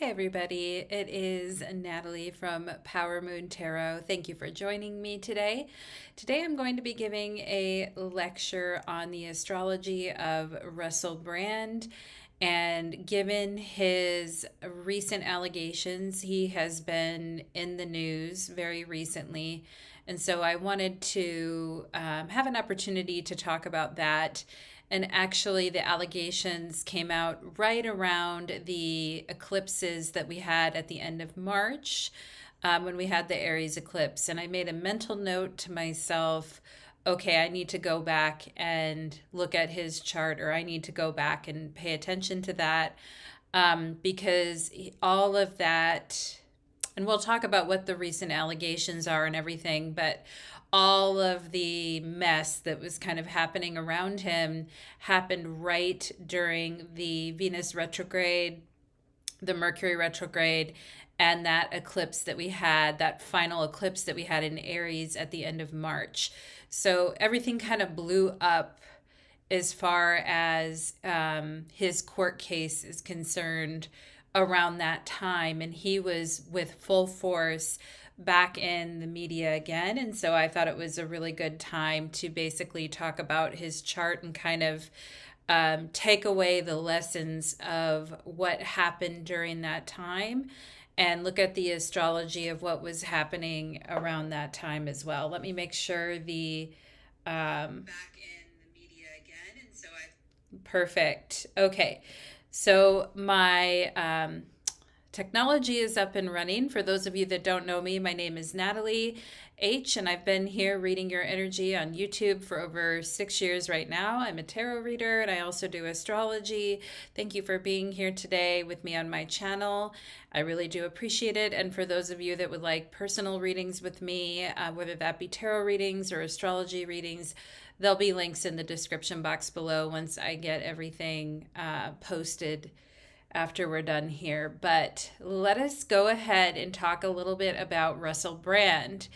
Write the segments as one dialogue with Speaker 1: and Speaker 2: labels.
Speaker 1: Hey everybody, it is Natalie from Power Moon Tarot. Thank you for joining me today. Today I'm going to be giving a lecture on the astrology of Russell Brand. And given his recent allegations, he has been in the news very recently. And so I wanted to have an opportunity to talk about that. And actually, the allegations came out right around the eclipses that we had at the end of March, when we had the Aries eclipse. And I made a mental note to myself, okay, I need to go back and look at his chart, or I need to go back and pay attention to that, because all of that, and we'll talk about what the recent allegations are and everything, but all of the mess that was kind of happening around him happened right during the Venus retrograde, the Mercury retrograde, and that eclipse that we had, that final eclipse that we had in Aries at the end of March. So everything kind of blew up as far as his court case is concerned around that time. And he was with full force back in the media again. And so I thought it was a really good time to basically talk about his chart and kind of take away the lessons of what happened during that time and look at the astrology of what was happening around that time as well. Let me make sure the back in the media again. And so I perfect. Okay. So my technology is up and running. For those of you that don't know me, my name is Natalie H, and I've been here reading your energy on YouTube for over 6 years right now. I'm a tarot reader and I also do astrology. Thank you for being here today with me on my channel. I really do appreciate it. And for those of you that would like personal readings with me, whether that be tarot readings or astrology readings, there'll be links in the description box below once I get everything posted after we're done here. But let us go ahead and talk a little bit about Russell Brand.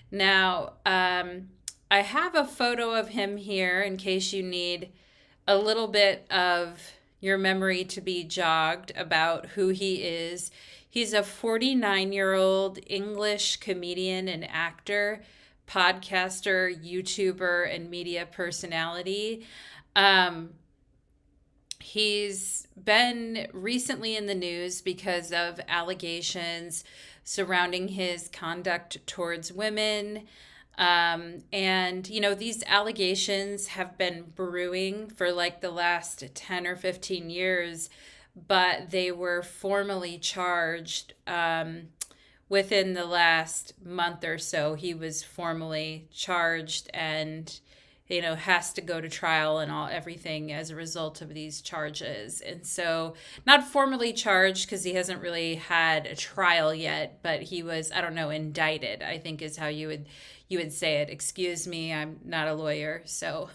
Speaker 1: Now, I have a photo of him here in case you need a little bit of your memory to be jogged about who he is. He's a 49-year-old English comedian and actor, podcaster, YouTuber, and media personality. He's been recently in the news because of allegations surrounding his conduct towards women. These allegations have been brewing for like the last 10 or 15 years, but they were formally charged within the last month or so. He was formally charged and has to go to trial and everything as a result of these charges. And so not formally charged because he hasn't really had a trial yet, but he was, I don't know, indicted, I think is how you would say it. Excuse me, I'm not a lawyer, so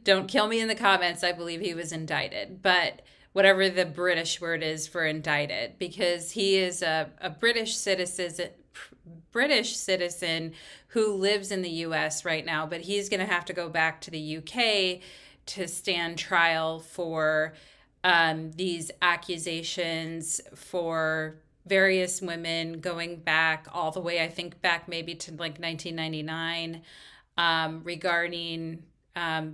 Speaker 1: don't kill me in the comments. I believe he was indicted, but whatever the British word is for indicted, because he is a British citizen who lives in the US right now, but he's going to have to go back to the UK to stand trial for these accusations for various women going back all the way, I think back maybe to like 1999, regarding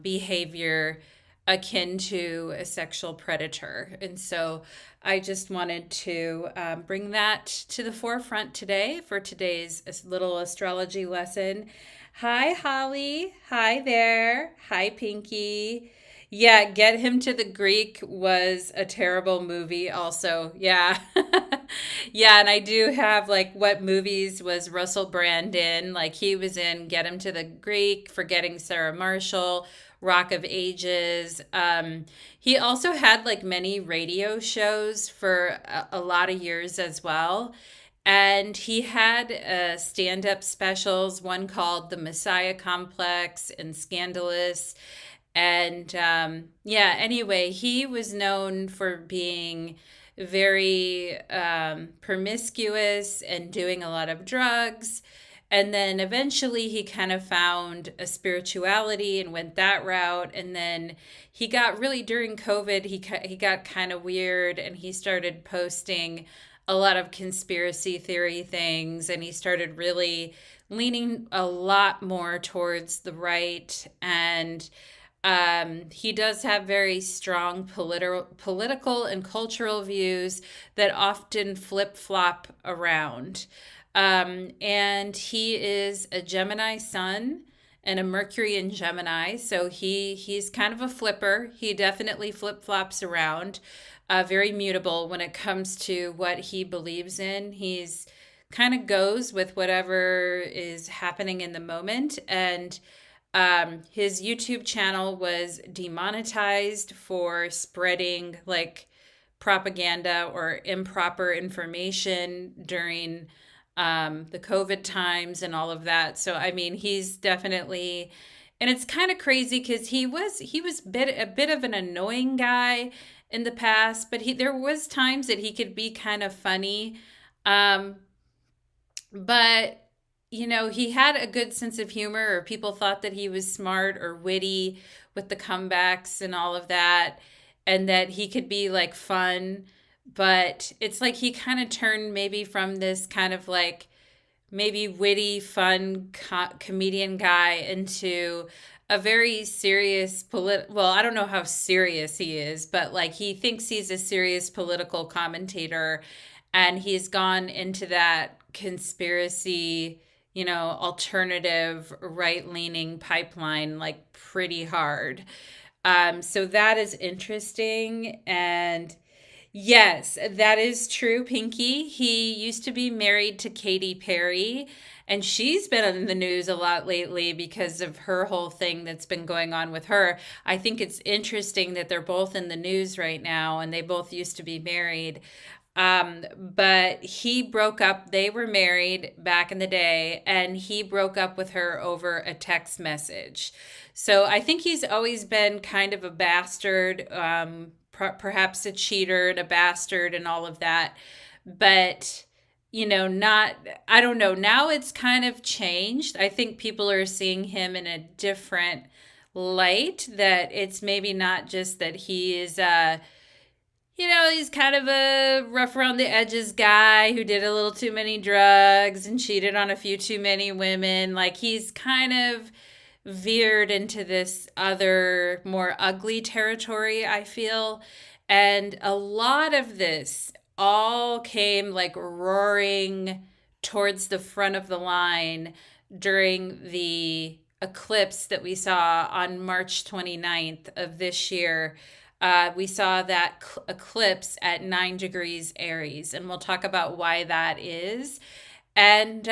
Speaker 1: behavior akin to a sexual predator. And so I just wanted to bring that to the forefront today for today's little astrology lesson. Hi, Holly. Hi there. Hi, Pinky. Yeah, Get Him to the Greek was a terrible movie also. Yeah. Yeah, and I do have like what movies was Russell Brand in? Like he was in Get Him to the Greek, Forgetting Sarah Marshall, Rock of Ages. He also had like many radio shows for a lot of years as well. And he had stand-up specials, one called The Messiah Complex and Scandalous. And anyway, he was known for being very promiscuous and doing a lot of drugs. And then eventually he kind of found a spirituality and went that route. And then he got really, during COVID, he got kind of weird, and he started posting a lot of conspiracy theory things, and he started really leaning a lot more towards the right. And he does have very strong political and cultural views that often flip flop around. And he is a Gemini sun and a Mercury in Gemini, so he's kind of a flipper. He definitely flip flops around, very mutable when it comes to what he believes in. He's kind of goes with whatever is happening in the moment. And his YouTube channel was demonetized for spreading like propaganda or improper information during the COVID times and all of that. So I mean, he's definitely, and it's kind of crazy because he was a bit of an annoying guy in the past, but he there was times that he could be kind of funny. Um, but he had a good sense of humor, or people thought that he was smart or witty with the comebacks and all of that, and that he could be like fun. But it's like he kind of turned maybe from this kind of like maybe witty, fun comedian guy into a very serious well, I don't know how serious he is, but like he thinks he's a serious political commentator, and he's gone into that conspiracy, alternative right-leaning pipeline like pretty hard. So that is interesting. And yes, that is true, Pinky. He used to be married to Katy Perry, and she's been in the news a lot lately because of her whole thing that's been going on with her. I think it's interesting that they're both in the news right now, and they both used to be married. But he broke up, they were married back in the day, and he broke up with her over a text message. So I think he's always been kind of a bastard, perhaps a cheater and a bastard and all of that. But, not, I don't know. Now it's kind of changed. I think people are seeing him in a different light, that it's maybe not just that he is, he's kind of a rough around the edges guy who did a little too many drugs and cheated on a few too many women. Like he's kind of veered into this other, more ugly territory, I feel. And a lot of this all came like roaring towards the front of the line during the eclipse that we saw on March 29th of this year. We saw that eclipse at 9 degrees Aries, and we'll talk about why that is. And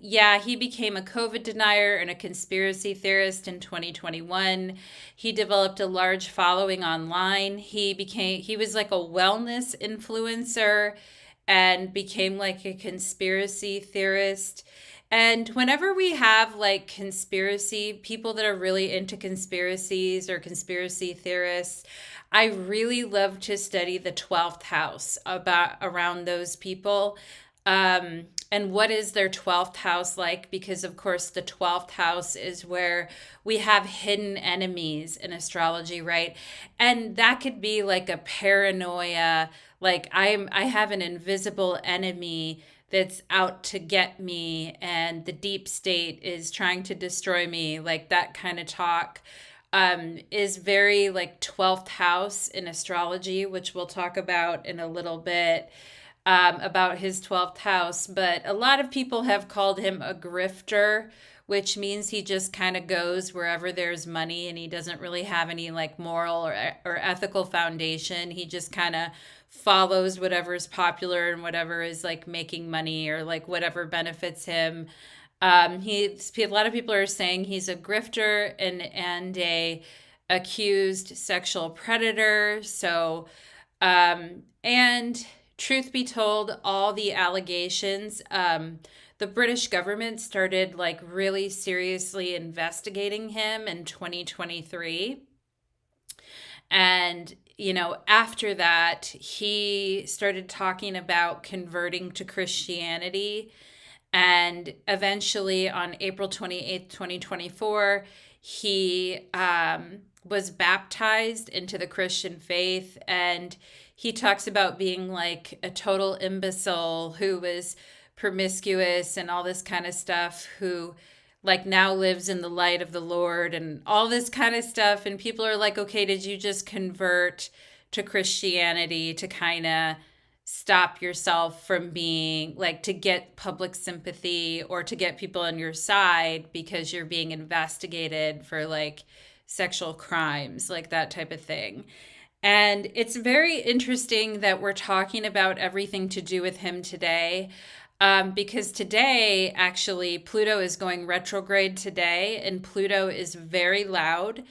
Speaker 1: yeah, he became a COVID denier and a conspiracy theorist in 2021. He developed a large following online. He was like a wellness influencer and became like a conspiracy theorist. And whenever we have like conspiracy people that are really into conspiracies or conspiracy theorists, I really love to study the 12th house about around those people. And what is their 12th house like? Because, of course, the 12th house is where we have hidden enemies in astrology, right? And that could be like a paranoia, like I have an invisible enemy that's out to get me, and the deep state is trying to destroy me, like that kind of talk. Is very like 12th house in astrology, which we'll talk about in a little bit, about his 12th house. But a lot of people have called him a grifter, which means he just kind of goes wherever there's money, and he doesn't really have any like moral or ethical foundation. He just kind of follows whatever is popular and whatever is like making money, or like whatever benefits him. A lot of people are saying he's a grifter and a accused sexual predator. So, and truth be told, all the allegations, the British government started like really seriously investigating him in 2023. And, after that, he started talking about converting to Christianity. And eventually on April 28th, 2024, he was baptized into the Christian faith. And he talks about being like a total imbecile who was promiscuous and all this kind of stuff, who like now lives in the light of the Lord and all this kind of stuff. And people are like, okay, did you just convert to Christianity to kind of stop yourself from being like, to get public sympathy or to get people on your side because you're being investigated for like sexual crimes, like that type of thing? And it's very interesting that we're talking about everything to do with him today. Because today, actually, Pluto is going retrograde today, and Pluto is very loud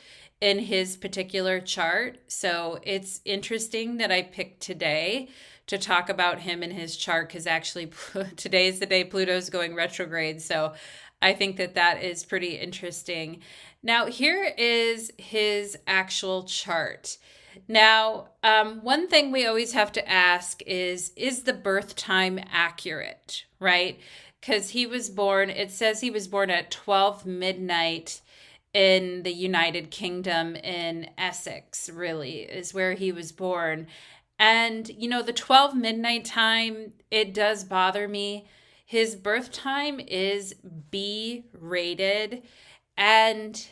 Speaker 1: in his particular chart. So it's interesting that I picked today to talk about him in his chart, because actually today is the day Pluto's going retrograde. So I think that that is pretty interesting. Now, here is his actual chart. Now, one thing we always have to ask is the birth time accurate, right? Because he was born, it says he was born at 12 midnight in the United Kingdom in Essex, really, is where he was born. And, you know, the 12 midnight time, it does bother me. His birth time is B rated. And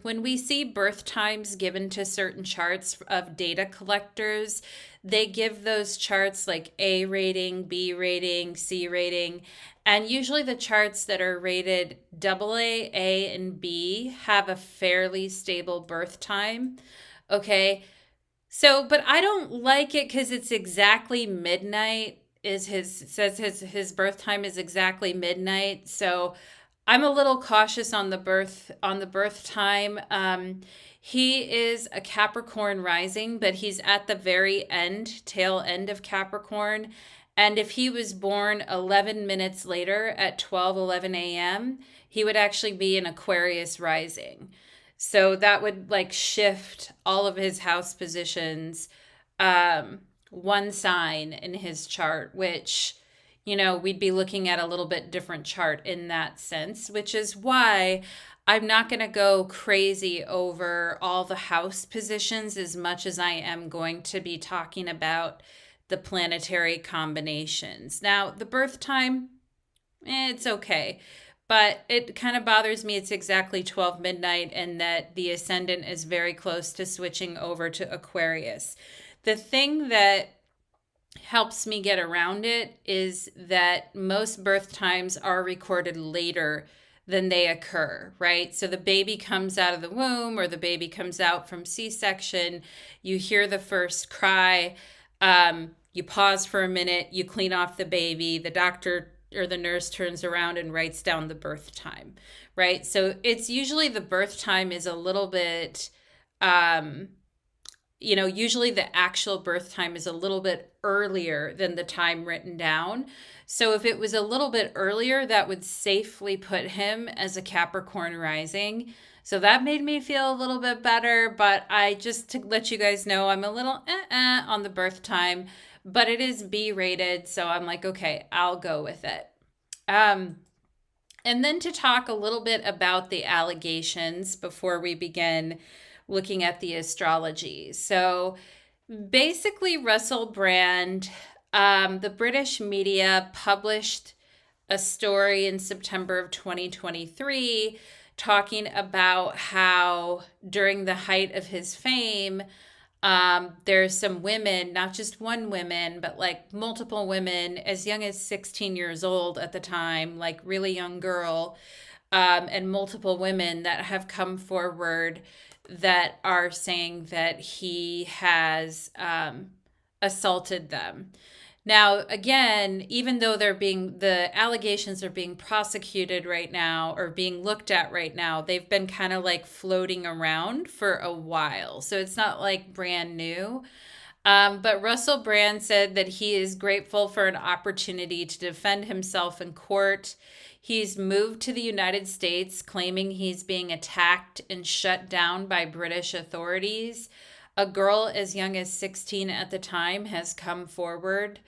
Speaker 1: when we see birth times given to certain charts of data collectors, they give those charts like A rating, B rating, C rating. And usually the charts that are rated AA, A, and B have a fairly stable birth time. Okay. So, but I don't like it because it's exactly midnight. Is his says his birth time is exactly midnight. So I'm a little cautious on the birth time. He is a Capricorn rising, but he's at the very tail end of Capricorn. And if he was born 11 minutes later at 12:11 a.m., he would actually be an Aquarius rising. So that would like shift all of his house positions one sign in his chart, which, you know, we'd be looking at a little bit different chart in that sense, which is why I'm not going to go crazy over all the house positions as much as I am going to be talking about the planetary combinations. Now, the birth time, it's okay. But it kind of bothers me it's exactly 12 midnight and that the ascendant is very close to switching over to Aquarius. The thing that helps me get around it is that most birth times are recorded later than they occur, right? So the baby comes out of the womb or the baby comes out from C-section, you hear the first cry, you pause for a minute, you clean off the baby, the doctor or the nurse turns around and writes down the birth time, right? So it's usually the birth time is a little bit, usually the actual birth time is a little bit earlier than the time written down. So if it was a little bit earlier, that would safely put him as a Capricorn rising. So that made me feel a little bit better, but I just to let you guys know, I'm a little on the birth time, but it is B rated. So I'm like, okay, I'll go with it. And then to talk a little bit about the allegations before we begin looking at the astrology. So basically, Russell Brand, the British media published a story in September of 2023 talking about how during the height of his fame, there's some women, not just one woman, but like multiple women as young as 16 years old at the time, like really young girl, and multiple women that have come forward that are saying that he has assaulted them. Now, again, even though the allegations are being prosecuted right now or being looked at right now, they've been kind of like floating around for a while. So it's not like brand new. But Russell Brand said that he is grateful for an opportunity to defend himself in court. He's moved to the United States, claiming he's being attacked and shut down by British authorities. A girl as young as 16 at the time has come forward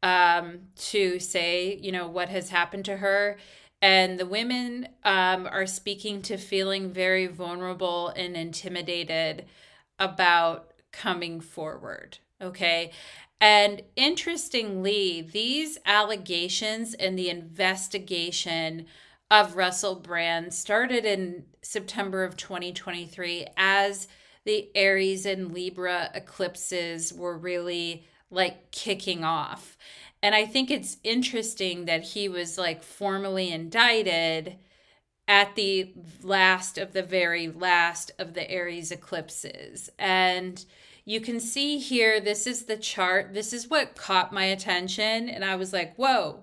Speaker 1: to say, what has happened to her. And the women are speaking to feeling very vulnerable and intimidated about coming forward. Okay. And interestingly, these allegations and the investigation of Russell Brand started in September of 2023 as the Aries and Libra eclipses were really like kicking off. And I think it's interesting that he was like formally indicted at the last of the very last of the Aries eclipses. And you can see here, this is the chart. This is what caught my attention. And I was like, whoa.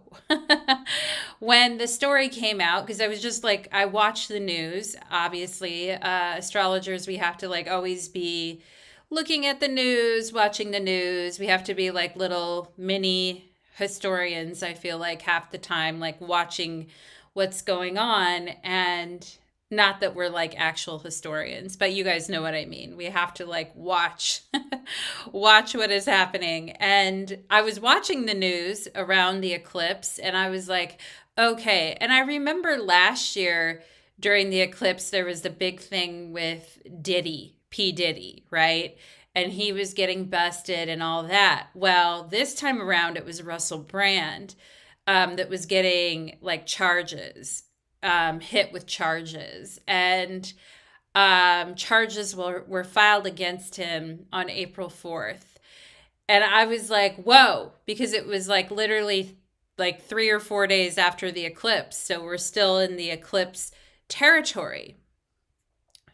Speaker 1: When the story came out, because I was just like, I watch the news, obviously. Astrologers, we have to like always be looking at the news, watching the news. We have to be like little mini historians, I feel like half the time, like watching what's going on. And not that we're like actual historians, but you guys know what I mean. We have to like watch watch what is happening. And I was watching the news around the eclipse and I was like, okay. And I remember last year during the eclipse there was the big thing with P Diddy, right? And he was getting busted and all that. Well, this time around it was Russell Brand that was getting like charges, hit with charges. And charges were filed against him on April 4th. And I was like, whoa, because it was like literally like 3 or 4 days after the eclipse. So we're still in the eclipse territory.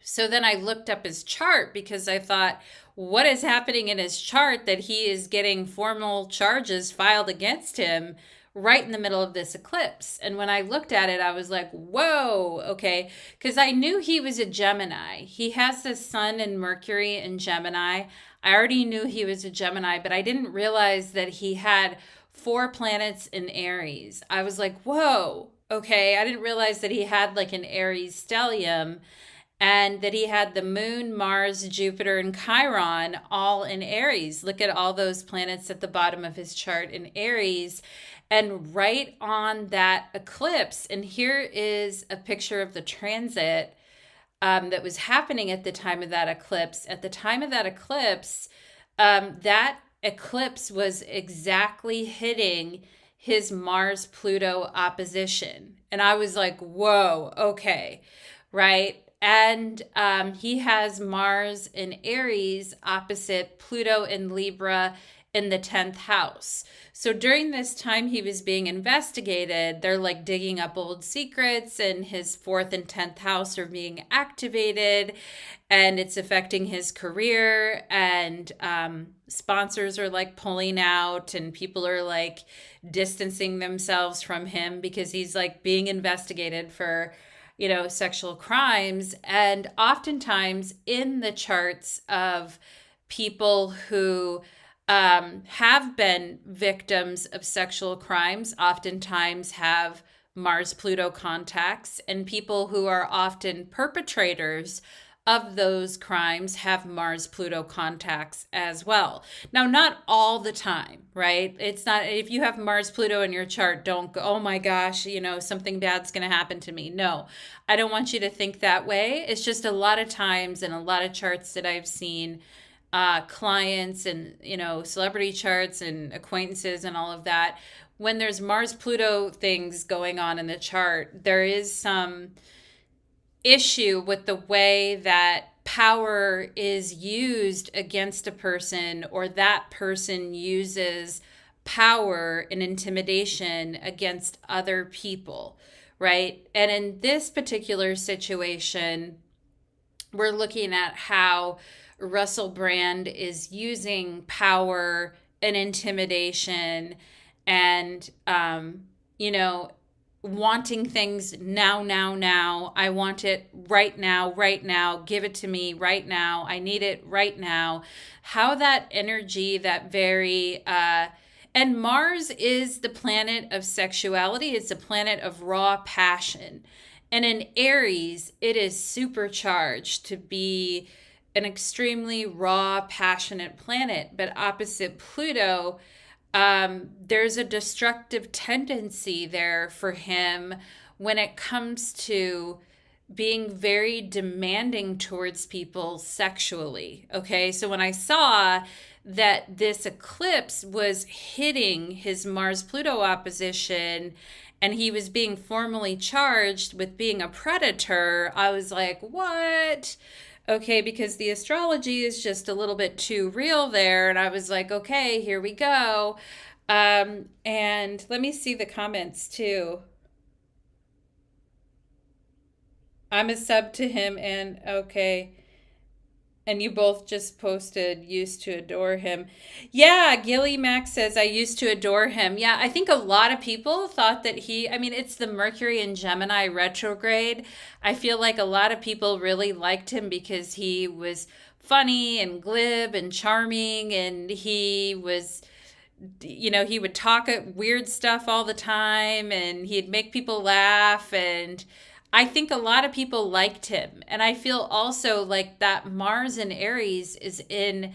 Speaker 1: So then I looked up his chart because I thought, what is happening in his chart that he is getting formal charges filed against him right in the middle of this eclipse? And when I looked at it, I was like, whoa, okay. Because I knew he was a Gemini. He has the Sun and Mercury in Gemini. I already knew he was a Gemini, but I didn't realize that he had 4 planets in Aries. I was like, whoa, okay. I didn't realize that he had like an Aries stellium and that he had the moon, Mars, Jupiter, and Chiron all in Aries. Look at all those planets at the bottom of his chart in Aries. And right on that eclipse, and here is a picture of the transit that was happening at the time of that eclipse. At the time of that eclipse was exactly hitting his Mars-Pluto opposition. And I was like, whoa, okay, right? And he has Mars in Aries opposite Pluto in Libra in the 10th house. So during this time he was being investigated, they're like digging up old secrets, and his 4th and 10th house are being activated, and it's affecting his career. And sponsors are like pulling out, and people are like distancing themselves from him because he's like being investigated for sexual crimes. And oftentimes in the charts of people who have been victims of sexual crimes, oftentimes have Mars-Pluto contacts, and people who are often perpetrators of those crimes have Mars-Pluto contacts as well. Now, not all the time, right? It's not, if you have Mars-Pluto in your chart, don't go, oh my gosh, something bad's going to happen to me. No, I don't want you to think that way. It's just a lot of times in a lot of charts that I've seen, clients and, celebrity charts and acquaintances and all of that, when there's Mars-Pluto things going on in the chart, there is some issue with the way that power is used against a person, or that person uses power and intimidation against other people, right? And in this particular situation, we're looking at how Russell Brand is using power and intimidation and, wanting things now. I want it right now. Give it to me right now. I need it right now. How that energy, that very, and Mars is the planet of sexuality. It's a planet of raw passion. And in Aries, it is supercharged to be an extremely raw, passionate planet. But opposite Pluto, there's a destructive tendency there for him when it comes to being very demanding towards people sexually. Okay, so when I saw that this eclipse was hitting his Mars Pluto opposition and he was being formally charged with being a predator, I was like, what? Okay, because the astrology is just a little bit too real there. And I was like, okay, here we go. And let me see the comments too. I'm a sub to him, and okay. And you both just posted used to adore him. Yeah, Gilly Max says I used to adore him. Yeah, I think a lot of people thought that I mean, it's the Mercury in Gemini retrograde. I feel like a lot of people really liked him because he was funny and glib and charming, and he was, he would talk weird stuff all the time, and he'd make people laugh. And I think a lot of people liked him. And I feel also like that Mars in Aries is in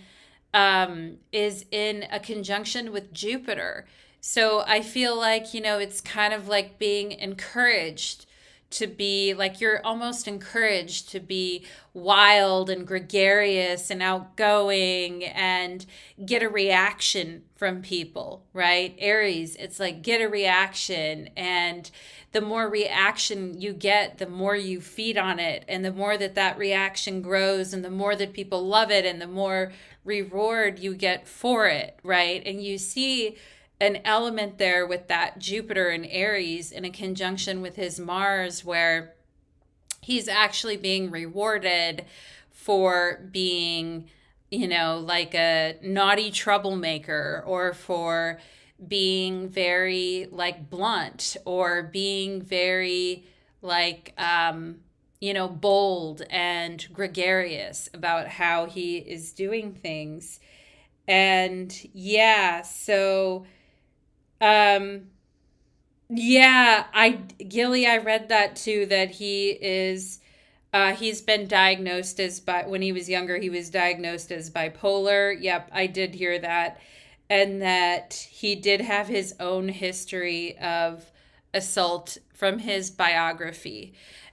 Speaker 1: a conjunction with Jupiter. So I feel like, it's kind of like being encouraged to be like, you're almost encouraged to be wild and gregarious and outgoing and get a reaction from people, right? Aries, it's like get a reaction. And the more reaction you get, the more you feed on it. And the more that reaction grows and the more that people love it and the more reward you get for it, right? And you see an element there with that Jupiter and Aries in a conjunction with his Mars where he's actually being rewarded for being, like a naughty troublemaker, or for being very like blunt, or being very like bold and gregarious about how he is doing things. And yeah, so um, yeah, Gilly, I read that too, that he's been diagnosed when he was younger, he was diagnosed as bipolar. Yep, I did hear that. And that he did have his own history of assault from his biography.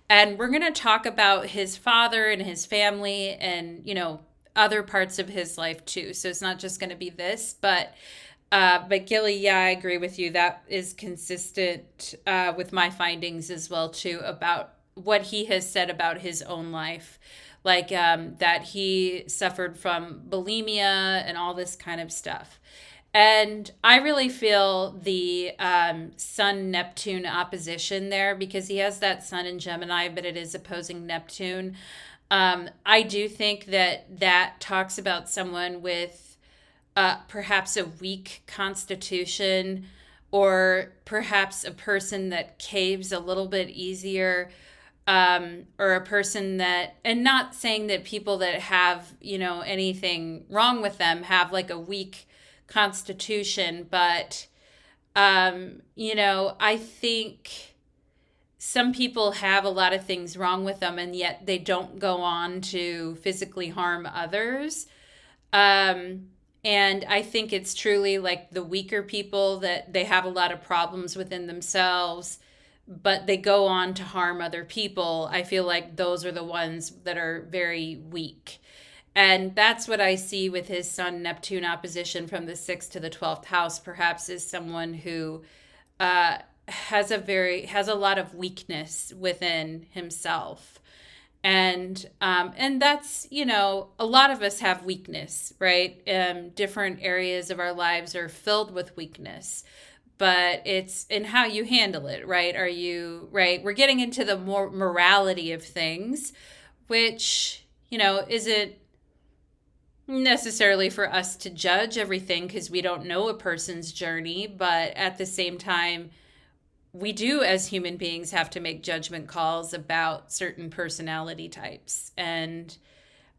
Speaker 1: And we're going to talk about his father and his family and, other parts of his life too. So it's not just going to be this, but Gilly, yeah, I agree with you. That is consistent with my findings as well too, about what he has said about his own life, like that he suffered from bulimia and all this kind of stuff. And I really feel the Sun Neptune opposition there, because he has that Sun in Gemini, but it is opposing Neptune. I do think that talks about someone with perhaps a weak constitution, or perhaps a person that caves a little bit easier, or a person that, and not saying that people that have, anything wrong with them have like a weak constitution, but, I think some people have a lot of things wrong with them and yet they don't go on to physically harm others. And I think it's truly like the weaker people that they have a lot of problems within themselves, but they go on to harm other people. I feel like those are the ones that are very weak. And that's what I see with his Sun Neptune opposition from the 6th to the 12th house, perhaps, is someone who has a lot of weakness within himself. And that's, a lot of us have weakness, right? Different areas of our lives are filled with weakness, but it's in how you handle it, right? Right? We're getting into the more morality of things, which, isn't necessarily for us to judge everything because we don't know a person's journey, but at the same time, we do as human beings have to make judgment calls about certain personality types. And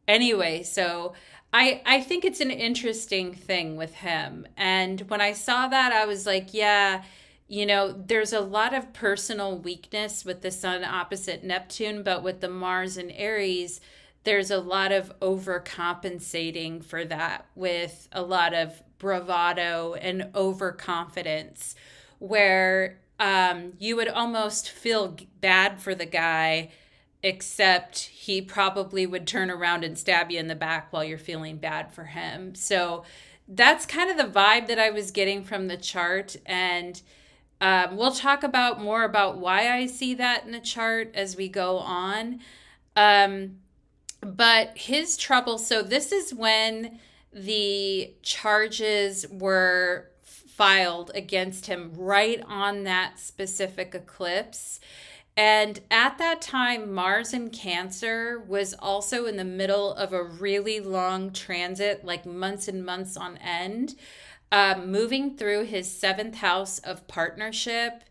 Speaker 1: anyway, so I think it's an interesting thing with him. And when I saw that, I was like, yeah, there's a lot of personal weakness with the Sun opposite Neptune, but with the Mars and Aries, there's a lot of overcompensating for that with a lot of bravado and overconfidence, where you would almost feel bad for the guy, except he probably would turn around and stab you in the back while you're feeling bad for him. So that's kind of the vibe that I was getting from the chart. And we'll talk about more about why I see that in the chart as we go on. But his trouble, so this is when the charges were filed against him right on that specific eclipse. And at that time, Mars in Cancer was also in the middle of a really long transit, like months and months on end, moving through his seventh house of partnership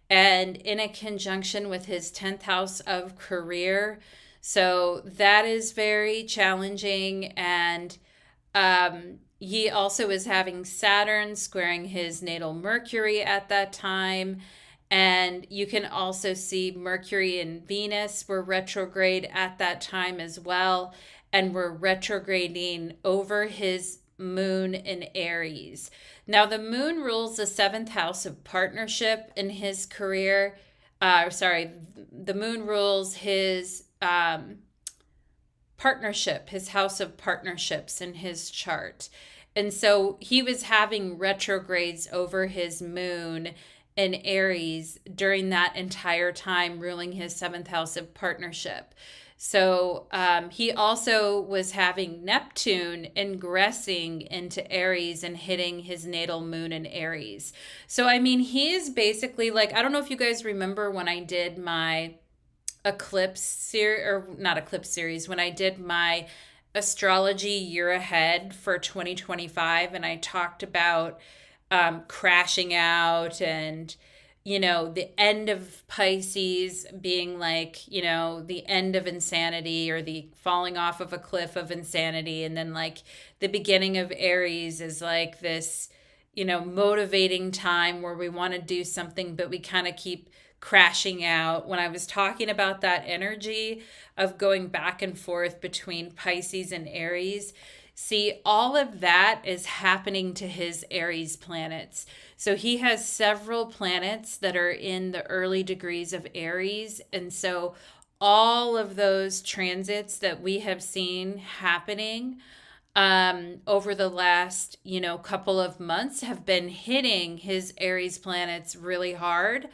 Speaker 1: and in a conjunction with his 10th house of career. So that is very challenging. And he also is having Saturn squaring his natal Mercury at that time. And you can also see Mercury and Venus were retrograde at that time as well, and were retrograding over his moon in Aries. Now, the moon rules the seventh house of partnership in his career. The moon rules his partnership, his house of partnerships in his chart. And so he was having retrogrades over his moon in Aries during that entire time, ruling his seventh house of partnership. So he also was having Neptune ingressing into Aries and hitting his natal moon in Aries. So, I mean, he is basically like, I don't know if you guys remember when I did my eclipse series, or not eclipse series, when I did my astrology year ahead for 2025, and I talked about crashing out and, you know, the end of Pisces being like, you know, the end of insanity or the falling off of a cliff of insanity. And then like the beginning of Aries is like this, you know, motivating time where we want to do something, but we kind of keep crashing out. When I was talking about that energy of going back and forth between Pisces and Aries, see, all of that is happening to his Aries planets. So he has several planets that are in the early degrees of Aries. And so all of those transits that we have seen happening over the last, you know, couple of months have been hitting his Aries planets really hard,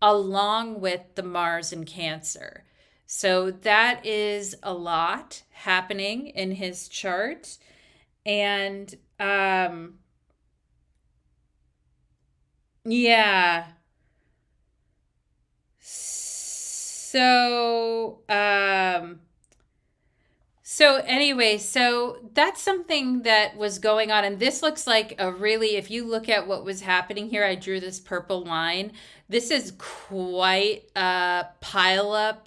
Speaker 1: along with the Mars in Cancer. So that is a lot happening in his chart. And yeah. So anyway, so that's something that was going on. And this looks like a really, if you look at what was happening here, I drew this purple line. This is quite a pileup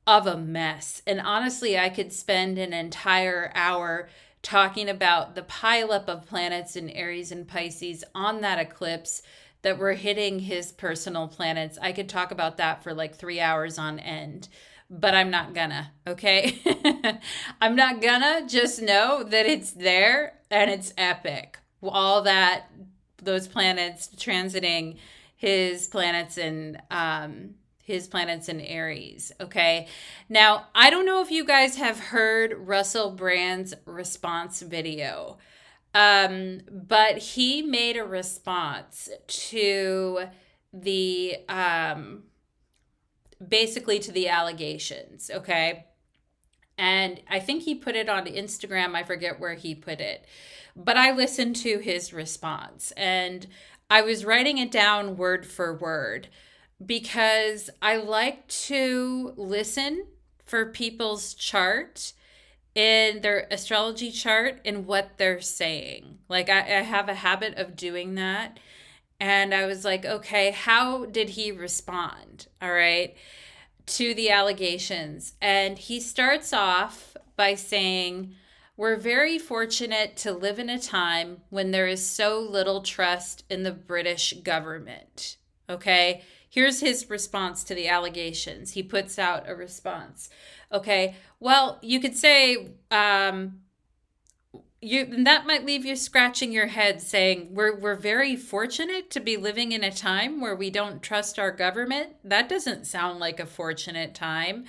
Speaker 1: of a mess. And honestly, I could spend an entire hour talking about the pileup of planets in Aries and Pisces on that eclipse that were hitting his personal planets. I could talk about that for like 3 hours on end, but I'm not gonna, okay? I'm not gonna. Just know that it's there and it's epic. All that, those planets transiting his planets in Aries. Okay. Now, I don't know if you guys have heard Russell Brand's response video, but he made a response to the basically to the allegations. Okay. And I think he put it on Instagram. I forget where he put it, but I listened to his response and I was writing it down word for word, because I like to listen for people's chart in their astrology chart and what they're saying. Like I have a habit of doing that. And I was like, okay, how did he respond? All right, to the allegations. And he starts off by saying, we're very fortunate to live in a time when there is so little trust in the British government. Okay. Here's his response to the allegations. He puts out a response. Okay. Well, you could say, that might leave you scratching your head saying we're very fortunate to be living in a time where we don't trust our government. That doesn't sound like a fortunate time.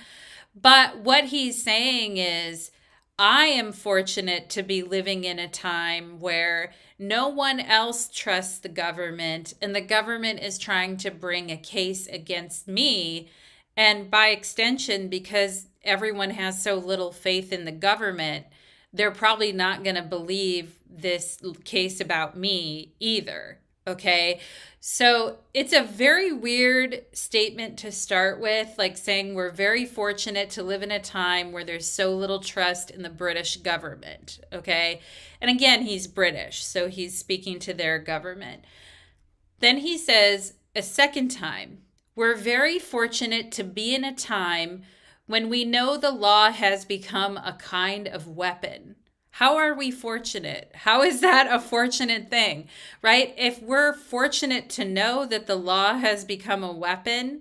Speaker 1: But what he's saying is, I am fortunate to be living in a time where no one else trusts the government, and the government is trying to bring a case against me. And by extension, because everyone has so little faith in the government, they're probably not going to believe this case about me either. Okay. So it's a very weird statement to start with, like saying we're very fortunate to live in a time where there's so little trust in the British government. Okay. And again, he's British, so he's speaking to their government. Then he says a second time, we're very fortunate to be in a time when we know the law has become a kind of weapon. How are we fortunate? How is that a fortunate thing, right? If we're fortunate to know that the law has become a weapon,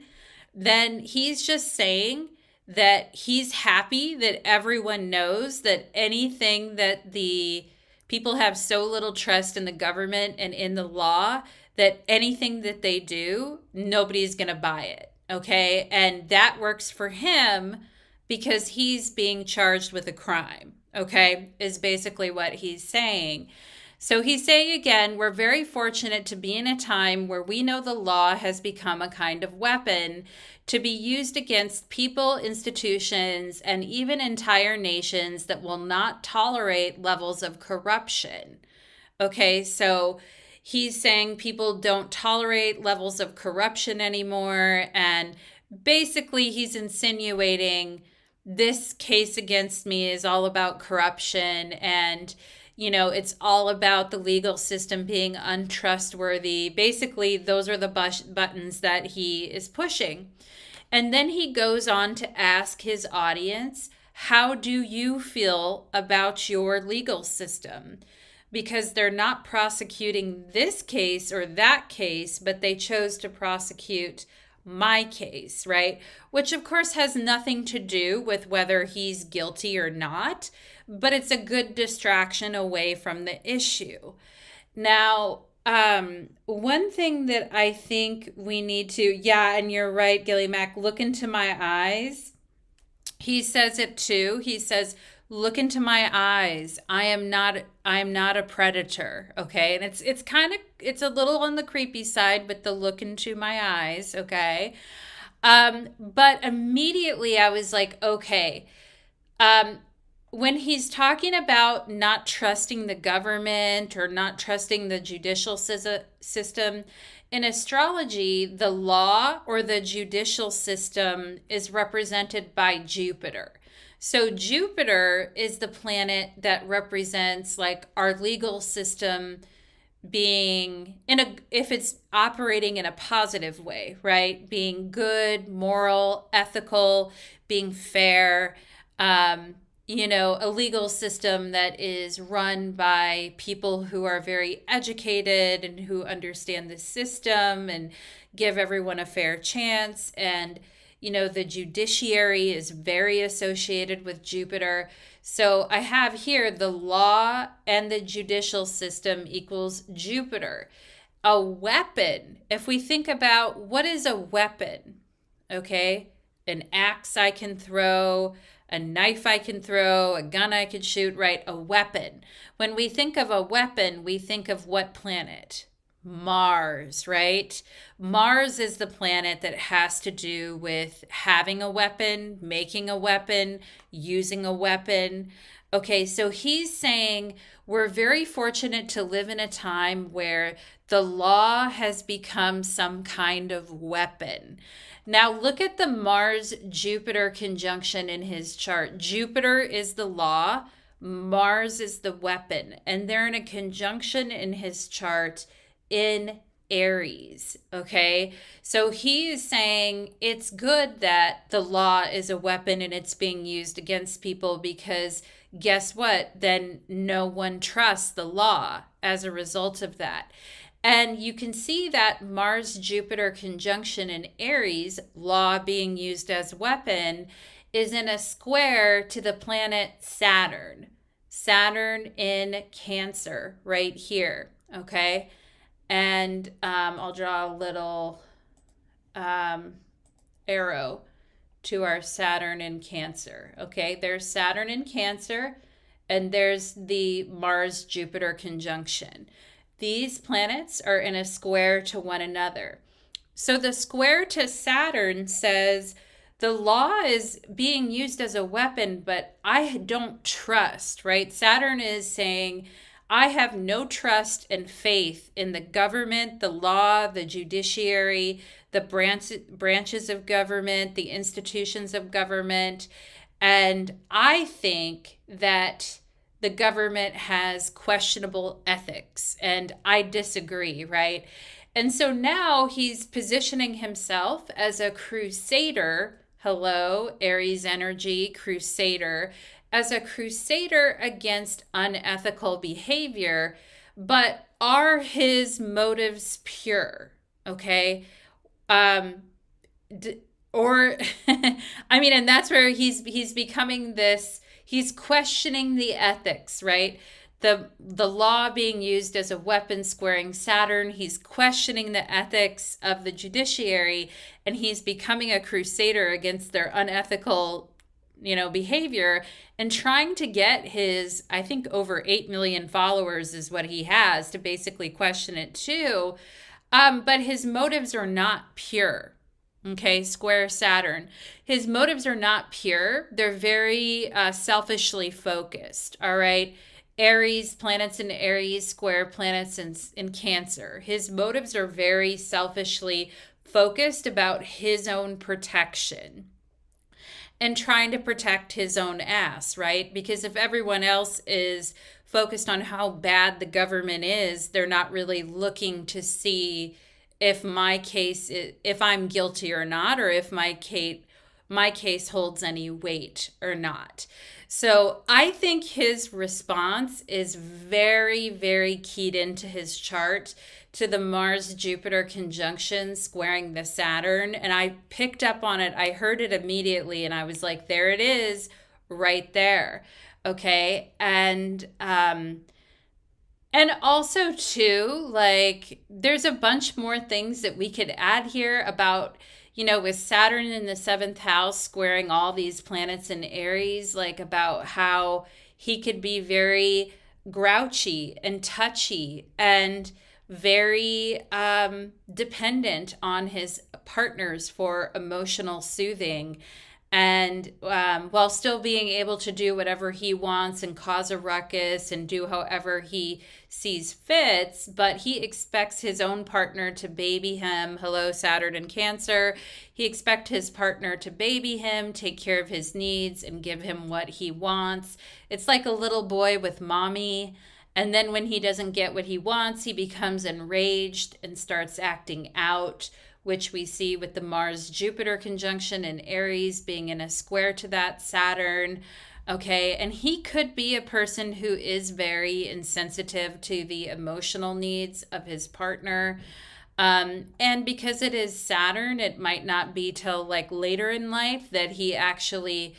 Speaker 1: then he's just saying that he's happy that everyone knows that anything that the people have so little trust in the government and in the law, that anything that they do, nobody's going to buy it. Okay. And that works for him because he's being charged with a crime. Okay. Is basically what he's saying. So he's saying again, we're very fortunate to be in a time where we know the law has become a kind of weapon to be used against people, institutions, and even entire nations that will not tolerate levels of corruption. Okay, so he's saying people don't tolerate levels of corruption anymore. And basically, he's insinuating this case against me is all about corruption, and it's all about the legal system being untrustworthy. Basically, those are the buttons that he is pushing. And then he goes on to ask his audience, how do you feel about your legal system? Because they're not prosecuting this case or that case, but they chose to prosecute my case, right? Which of course has nothing to do with whether he's guilty or not, but it's a good distraction away from the issue. Now, one thing that I think we need to, yeah, and you're right, Gilly Mac, look into my eyes. He says it too. He says, look into my eyes. I am not a predator. Okay. And it's a little on the creepy side, but the look into my eyes. Okay. But immediately I was like, okay, when he's talking about not trusting the government or not trusting the judicial system, in astrology, the law or the judicial system is represented by Jupiter. So Jupiter is the planet that represents like our legal system being if it's operating in a positive way, right? Being good, moral, ethical, being fair, a legal system that is run by people who are very educated and who understand the system and give everyone a fair chance. And, the judiciary is very associated with Jupiter. So I have here the law and the judicial system equals Jupiter. A weapon, if we think about what is a weapon, okay? An axe I can throw, a knife I can throw, a gun I could shoot, right? A weapon. When we think of a weapon, we think of what planet? Mars, right? Mars is the planet that has to do with having a weapon, making a weapon, using a weapon. Okay, so he's saying we're very fortunate to live in a time where the law has become some kind of weapon. Now look at the Mars-Jupiter conjunction in his chart. Jupiter is the law, Mars is the weapon, and they're in a conjunction in his chart in Aries, okay? So he is saying it's good that the law is a weapon and it's being used against people because guess what? Then no one trusts the law as a result of that. And you can see that Mars-Jupiter conjunction in Aries, law being used as weapon, is in a square to the planet Saturn. Saturn in Cancer right here. Okay. And I'll draw a little um, arrow to our Saturn in Cancer. Okay. There's Saturn in Cancer, and there's the Mars Jupiter conjunction. These planets are in a square to one another. So the square to Saturn says the law is being used as a weapon, but I don't trust, right? Saturn is saying, I have no trust and faith in the government, the law, the judiciary, the branches of government, the institutions of government. And I think that the government has questionable ethics, and I disagree, right? And so now he's positioning himself as a crusader. Hello, Aries energy, crusader, as a crusader against unethical behavior. But are his motives pure? Okay. Or I mean, and that's where he's becoming this, he's questioning the ethics, right? The law being used as a weapon squaring Saturn. He's questioning the ethics of the judiciary, and he's becoming a crusader against their unethical, behavior, and trying to get his, I think, over 8 million followers is what he has, to basically question it too. But his motives are not pure. Okay, square Saturn. His motives are not pure. They're very selfishly focused. All right. Aries, planets in Aries, square planets in Cancer. His motives are very selfishly focused about his own protection and trying to protect his own ass, right? Because if everyone else is focused on how bad the government is, they're not really looking to see if if I'm guilty or not, or if my case holds any weight or not. So I think his response is very, very keyed into his chart to the Mars Jupiter conjunction squaring the Saturn. And I picked up on it. I heard it immediately, and I was like, there it is right there. Okay. And also too, like, there's a bunch more things that we could add here about, with Saturn in the seventh house squaring all these planets in Aries, like about how he could be very grouchy and touchy and very dependent on his partners for emotional soothing, and while still being able to do whatever he wants and cause a ruckus and do however he sees fits, but he expects his own partner to baby him. Hello, Saturn in Cancer. He expects his partner to baby him, take care of his needs, and give him what he wants. It's like a little boy with mommy. And then when he doesn't get what he wants, he becomes enraged and starts acting out, which we see with the Mars-Jupiter conjunction in Aries being in a square to that Saturn. Okay, and he could be a person who is very insensitive to the emotional needs of his partner. And because it is Saturn, it might not be till like later in life that he actually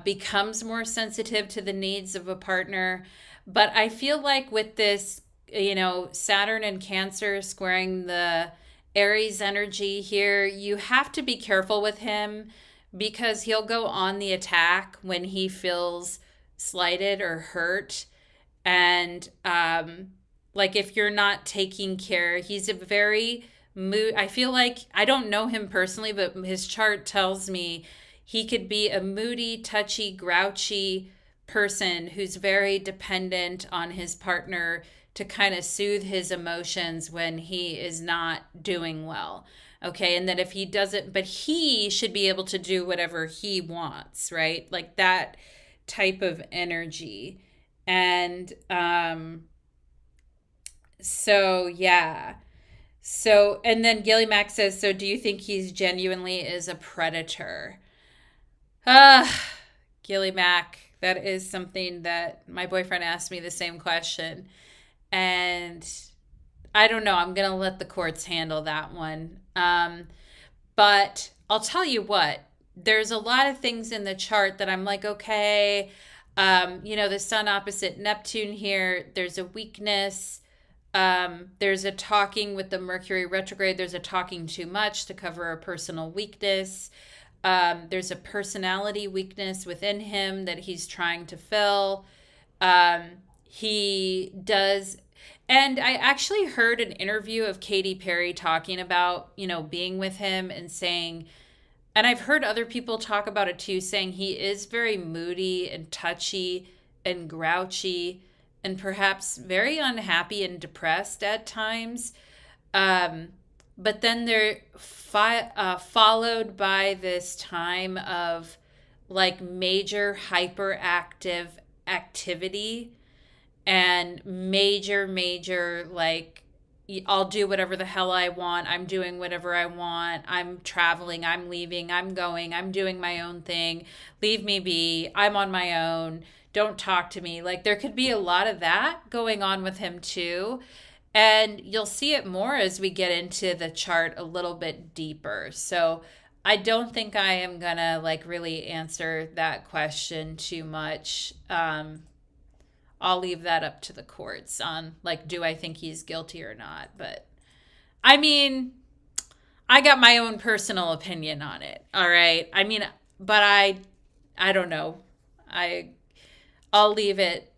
Speaker 1: becomes more sensitive to the needs of a partner. But I feel like with this, Saturn and Cancer squaring the Aries energy here, you have to be careful with him, because he'll go on the attack when he feels slighted or hurt. And like if you're not taking care, he's a very I feel like, I don't know him personally, but his chart tells me he could be a moody, touchy, grouchy person who's very dependent on his partner to kind of soothe his emotions when he is not doing well. Okay. And that if he doesn't, but he should be able to do whatever he wants, right? Like that type of energy. And so, yeah. So, and then Gilly Mac says, so do you think he's genuinely is a predator? Gilly Mac, that is something that my boyfriend asked me the same question. And I don't know. I'm going to let the courts handle that one. But I'll tell you what, there's a lot of things in the chart that I'm like, okay, The sun opposite Neptune here, there's a weakness. There's a talking with the Mercury retrograde. There's a talking too much to cover a personal weakness. There's a personality weakness within him that he's trying to fill. He does. And I actually heard an interview of Katy Perry talking about, being with him and saying, and I've heard other people talk about it too, saying he is very moody and touchy and grouchy and perhaps very unhappy and depressed at times. But then they're followed by this time of like major hyperactive activity and major, like, I'll do whatever the hell I want. I'm doing whatever I want. I'm traveling. I'm leaving. I'm going. I'm doing my own thing. Leave me be. I'm on my own. Don't talk to me. Like, there could be a lot of that going on with him too. And you'll see it more as we get into the chart a little bit deeper. So I don't think I am going to like really answer that question too much. I'll leave that up to the courts on like, do I think he's guilty or not? But I mean, I got my own personal opinion on it. All right. I mean, but I don't know. I'll leave it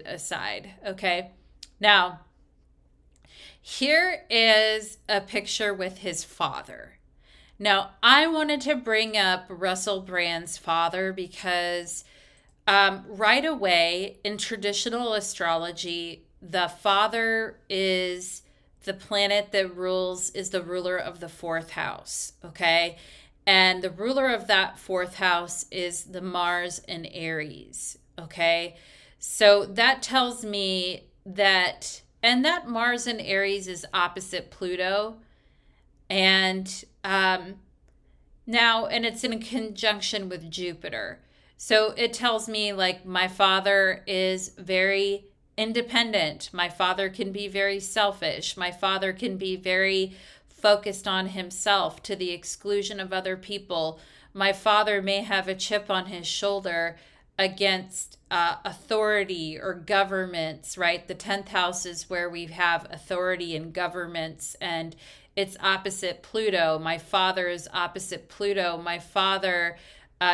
Speaker 1: aside. Okay. Now, here is a picture with his father. Now, I wanted to bring up Russell Brand's father because right away in traditional astrology, the father is the planet that is the ruler of the fourth house. Okay. And the ruler of that fourth house is the Mars in Aries. Okay. So that tells me that, and that Mars in Aries is opposite Pluto. And now, and it's in conjunction with Jupiter. So it tells me like my father is very independent. My father can be very selfish. My father can be very focused on himself to the exclusion of other people. My father may have a chip on his shoulder against authority or governments, right? The 10th house is where we have authority and governments, and it's opposite Pluto. My father is opposite Pluto. My father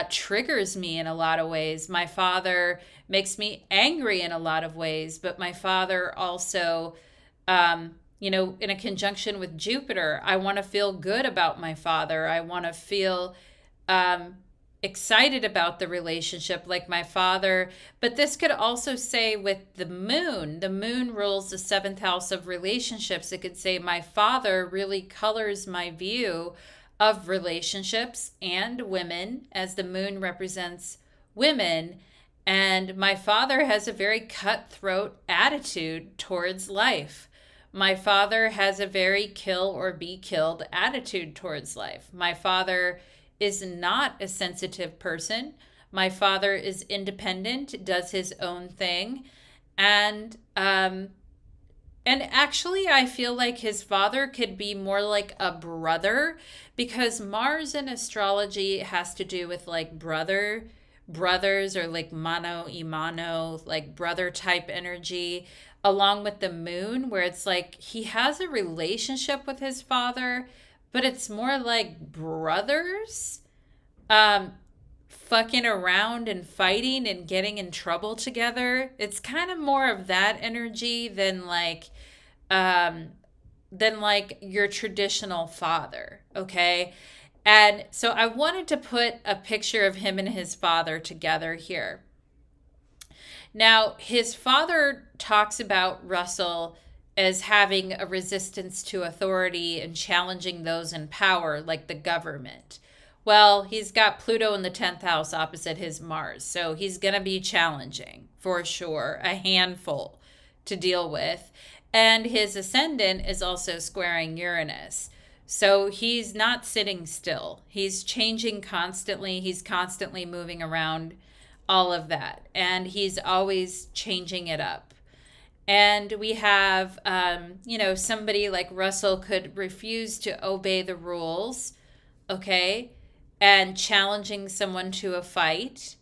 Speaker 1: triggers me in a lot of ways. My father makes me angry in a lot of ways, but my father also, in a conjunction with Jupiter, I want to feel good about my father. I want to feel excited about the relationship like my father. But this could also say with the moon rules the 7th house of relationships. It could say my father really colors my view of relationships and women, as the moon represents women. And my father has a very cutthroat attitude towards life. My father has a very kill or be killed attitude towards life. My father is not a sensitive person. My father is independent, does his own thing. And actually, I feel like his father could be more like a brother, because Mars in astrology has to do with like brothers, or like mano y mano, like brother type energy, along with the moon, where it's like he has a relationship with his father, but it's more like brothers fucking around and fighting and getting in trouble together. It's kind of more of that energy than like your traditional father. Okay. And so I wanted to put a picture of him and his father together here. Now, his father talks about Russell as having a resistance to authority and challenging those in power, like the government. Well, he's got Pluto in the 10th house opposite his Mars, so he's going to be challenging for sure, a handful to deal with. And his ascendant is also squaring Uranus. So he's not sitting still. He's changing constantly. He's constantly moving around, all of that. And he's always changing it up. And we have, somebody like Russell could refuse to obey the rules, okay, and challenging someone to a fight.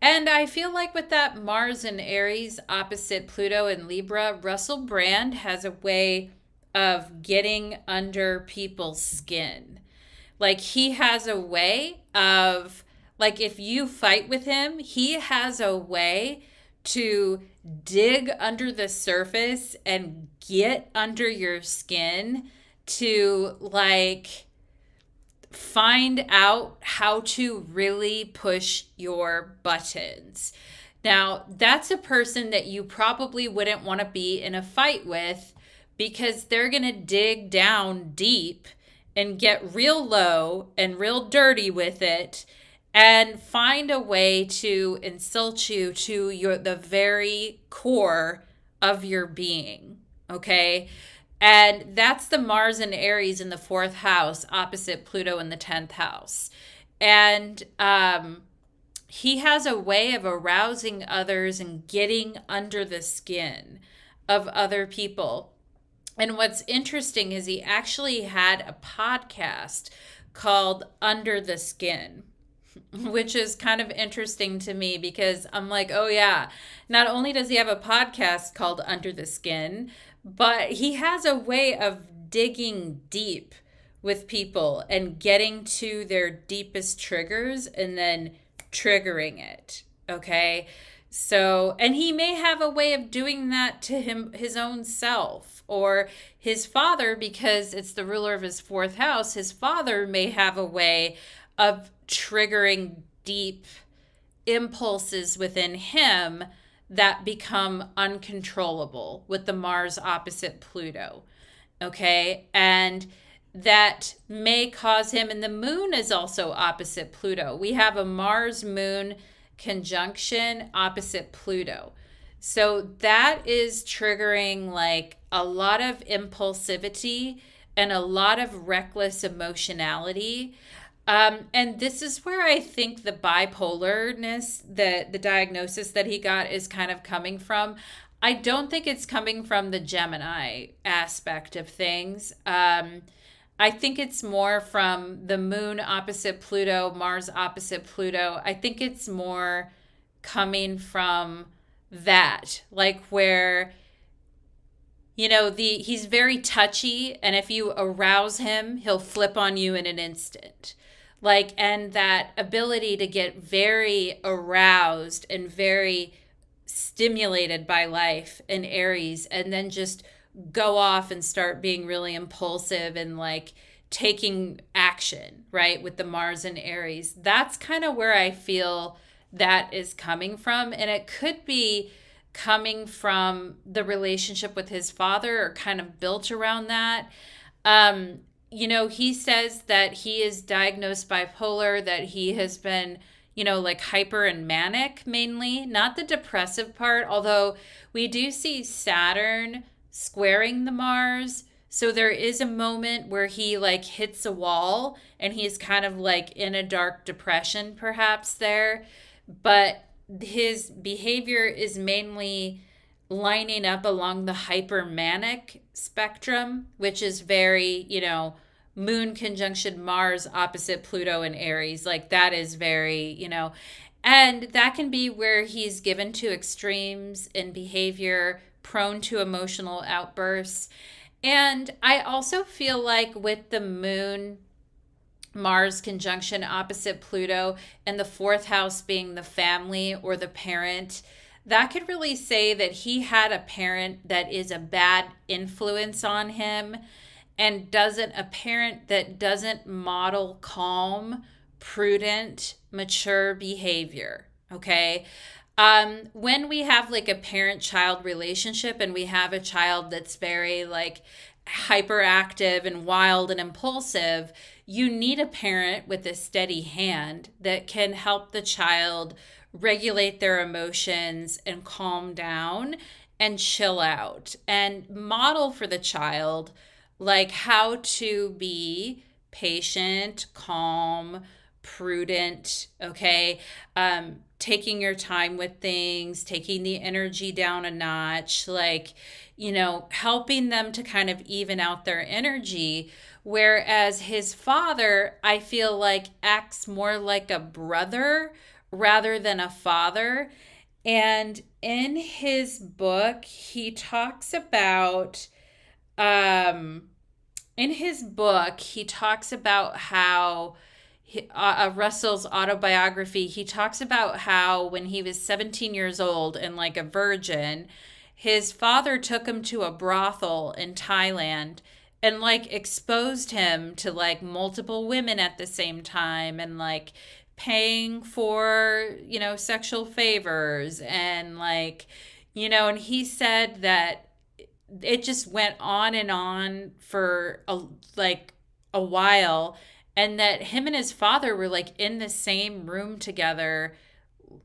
Speaker 1: And I feel like with that Mars and Aries opposite Pluto and Libra, Russell Brand has a way of getting under people's skin. Like he has a way of, like, if you fight with him, he has a way to dig under the surface and get under your skin to, like, find out how to really push your buttons. Now, that's a person that you probably wouldn't want to be in a fight with because they're going to dig down deep and get real low and real dirty with it and find a way to insult you to the very core of your being. Okay? And that's the Mars and Aries in the fourth house, opposite Pluto in the 10th house. And he has a way of arousing others and getting under the skin of other people. And what's interesting is he actually had a podcast called Under the Skin, which is kind of interesting to me because I'm like, oh yeah, not only does he have a podcast called Under the Skin, but he has a way of digging deep with people and getting to their deepest triggers and then triggering it. Okay. So, and he may have a way of doing that to his own self or his father, because it's the ruler of his fourth house. His father may have a way of triggering deep impulses within him that become uncontrollable with the Mars opposite Pluto. Okay. And that may cause him, and the moon is also opposite Pluto. We have a Mars moon conjunction opposite Pluto. So that is triggering like a lot of impulsivity and a lot of reckless emotionality. And this is where I think the bipolarness, the diagnosis that he got is kind of coming from. I don't think it's coming from the Gemini aspect of things. I think it's more from the moon opposite Pluto, Mars opposite Pluto. I think it's more coming from that, like where, you know, he's very touchy, and if you arouse him, he'll flip on you in an instant. Like, and that ability to get very aroused and very stimulated by life in Aries, and then just go off and start being really impulsive and like taking action, right? With the Mars and Aries. That's kind of where I feel that is coming from. And it could be coming from the relationship with his father or kind of built around that. You know, he says that he is diagnosed bipolar, that he has been, you know, like hyper and manic mainly, not the depressive part, although we do see Saturn squaring the Mars. So there is a moment where he like hits a wall and he's kind of like in a dark depression perhaps there. But his behavior is mainly lining up along the hypermanic spectrum, which is very, you know, moon conjunction Mars opposite Pluto and Aries. Like that is very, you know, and that can be where he's given to extremes in behavior, prone to emotional outbursts. And I also feel like with the moon Mars conjunction opposite Pluto and the fourth house being the family or the parent, that could really say that he had a parent that is a bad influence on him and a parent that doesn't model calm, prudent, mature behavior. Okay. When we have like a parent-child relationship and we have a child that's very like hyperactive and wild and impulsive, you need a parent with a steady hand that can help the child regulate their emotions and calm down and chill out and model for the child like how to be patient, calm, prudent, okay? Taking your time with things, taking the energy down a notch, like, you know, helping them to kind of even out their energy. Whereas his father, I feel like acts more like a brother rather than a father. And in his book, he talks about um how Russell's autobiography, he talks about how when he was 17 years old and like a virgin, his father took him to a brothel in Thailand and like exposed him to like multiple women at the same time and like paying for, sexual favors and like, and he said that it just went on for a while, and that him and his father were like in the same room together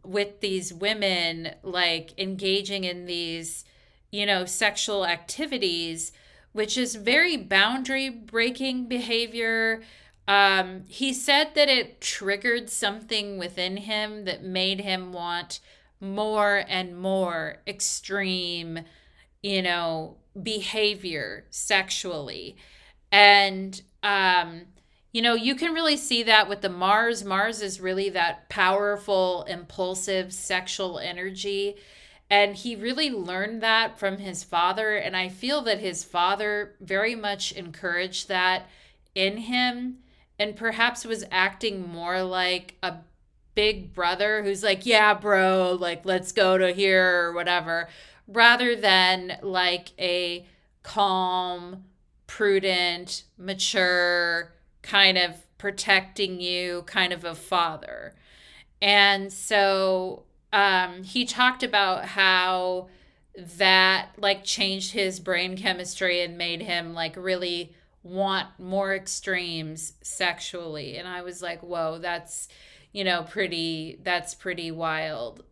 Speaker 1: with these women, like engaging in these, sexual activities, which is very boundary breaking behavior. He said that it triggered something within him that made him want more and more extreme, behavior sexually. And, you can really see that with the Mars. Mars is really that powerful, impulsive, sexual energy. And he really learned that from his father. And I feel that his father very much encouraged that in him and perhaps was acting more like a big brother who's like, yeah, bro, like, let's go to here or whatever, rather than like a calm, prudent, mature, kind of protecting you kind of a father. And so he talked about how that like changed his brain chemistry and made him like really want more extremes sexually. And I was like, whoa, that's, pretty wild.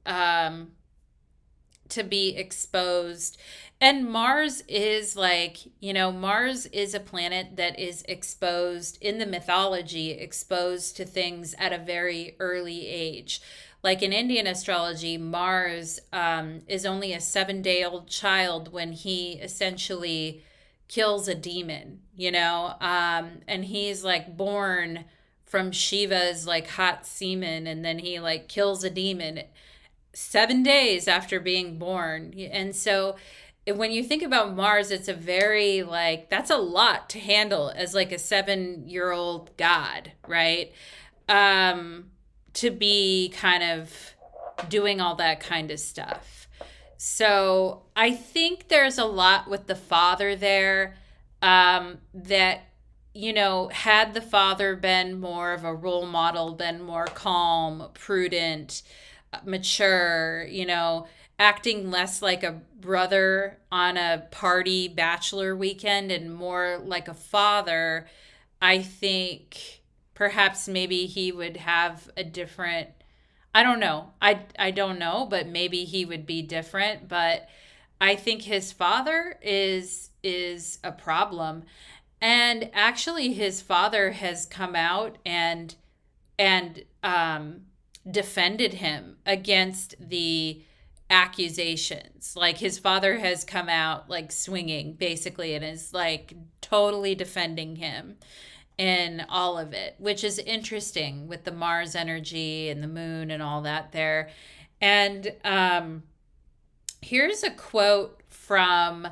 Speaker 1: To be exposed. And Mars is like, Mars is a planet that is exposed in the mythology, exposed to things at a very early age. Like in Indian astrology, Mars is only a 7-day old child when he essentially kills a demon, and he's like born from Shiva's like hot semen, and then he like kills a demon 7 days after being born. And so when you think about Mars, it's a very like, that's a lot to handle as like a 7-year-old god, right? To be kind of doing all that kind of stuff. So I think there's a lot with the father there, that, had the father been more of a role model, been more calm, prudent, mature, acting less like a brother on a party bachelor weekend and more like a father, I think perhaps maybe he would have a different, I don't know. I don't know, but maybe he would be different, but I think his father is a problem. And actually his father has come out and defended him against the accusations. Like his father has come out like swinging basically and is like totally defending him in all of it, which is interesting with the Mars energy and the moon and all that there. And here's a quote from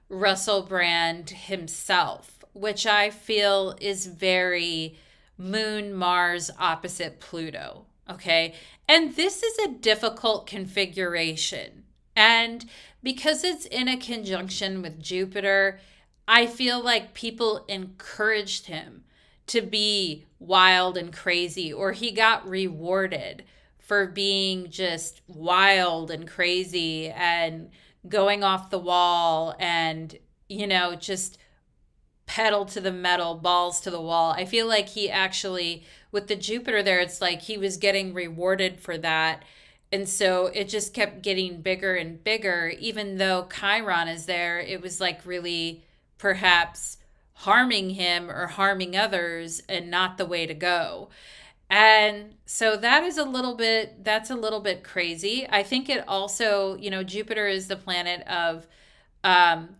Speaker 1: Russell Brand himself, which I feel is very Moon Mars opposite Pluto. Okay. And this is a difficult configuration. And because it's in a conjunction with Jupiter, I feel like people encouraged him to be wild and crazy, or he got rewarded for being just wild and crazy and going off the wall and, just pedal to the metal, balls to the wall. I feel like he actually, with the Jupiter there, it's like he was getting rewarded for that. And so it just kept getting bigger and bigger. Even though Chiron is there, it was like really perhaps harming him or harming others and not the way to go. And so that's a little bit crazy. I think it also, Jupiter is the planet of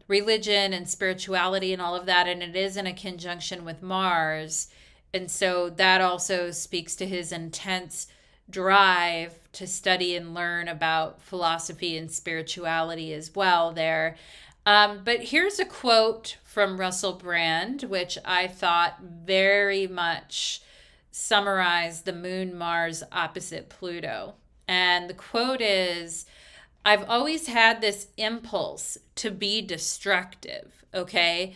Speaker 1: religion and spirituality and all of that, and it is in a conjunction with Mars. And so that also speaks to his intense drive to study and learn about philosophy and spirituality as well there. But here's a quote from Russell Brand, which I thought very much summarized the Moon Mars opposite Pluto. And the quote is, I've always had this impulse to be destructive, okay?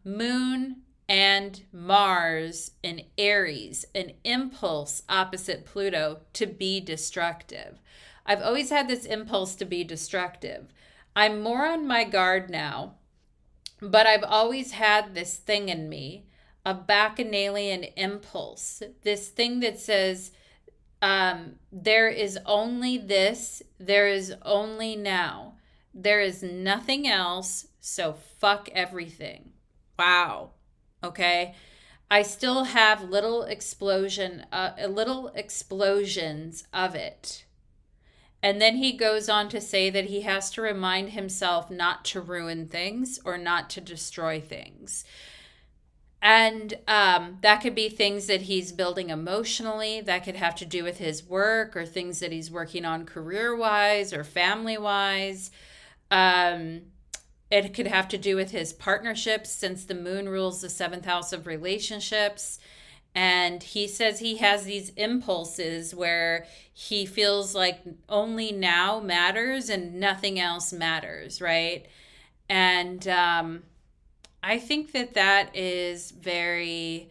Speaker 1: Moon and Mars in Aries, an impulse opposite Pluto to be destructive. I've always had this impulse to be destructive. I'm more on my guard now, but I've always had this thing in me, a bacchanalian impulse, this thing that says, there is only this, there is only now, there is nothing else, so fuck everything. Wow. Okay. I still have little explosions of it. And then he goes on to say that he has to remind himself not to ruin things or not to destroy things. And that could be things that he's building emotionally. That could have to do with his work or things that he's working on career-wise or family-wise. It could have to do with his partnerships, since the moon rules the seventh house of relationships. And he says he has these impulses where he feels like only now matters and nothing else matters, right? And I think that that is very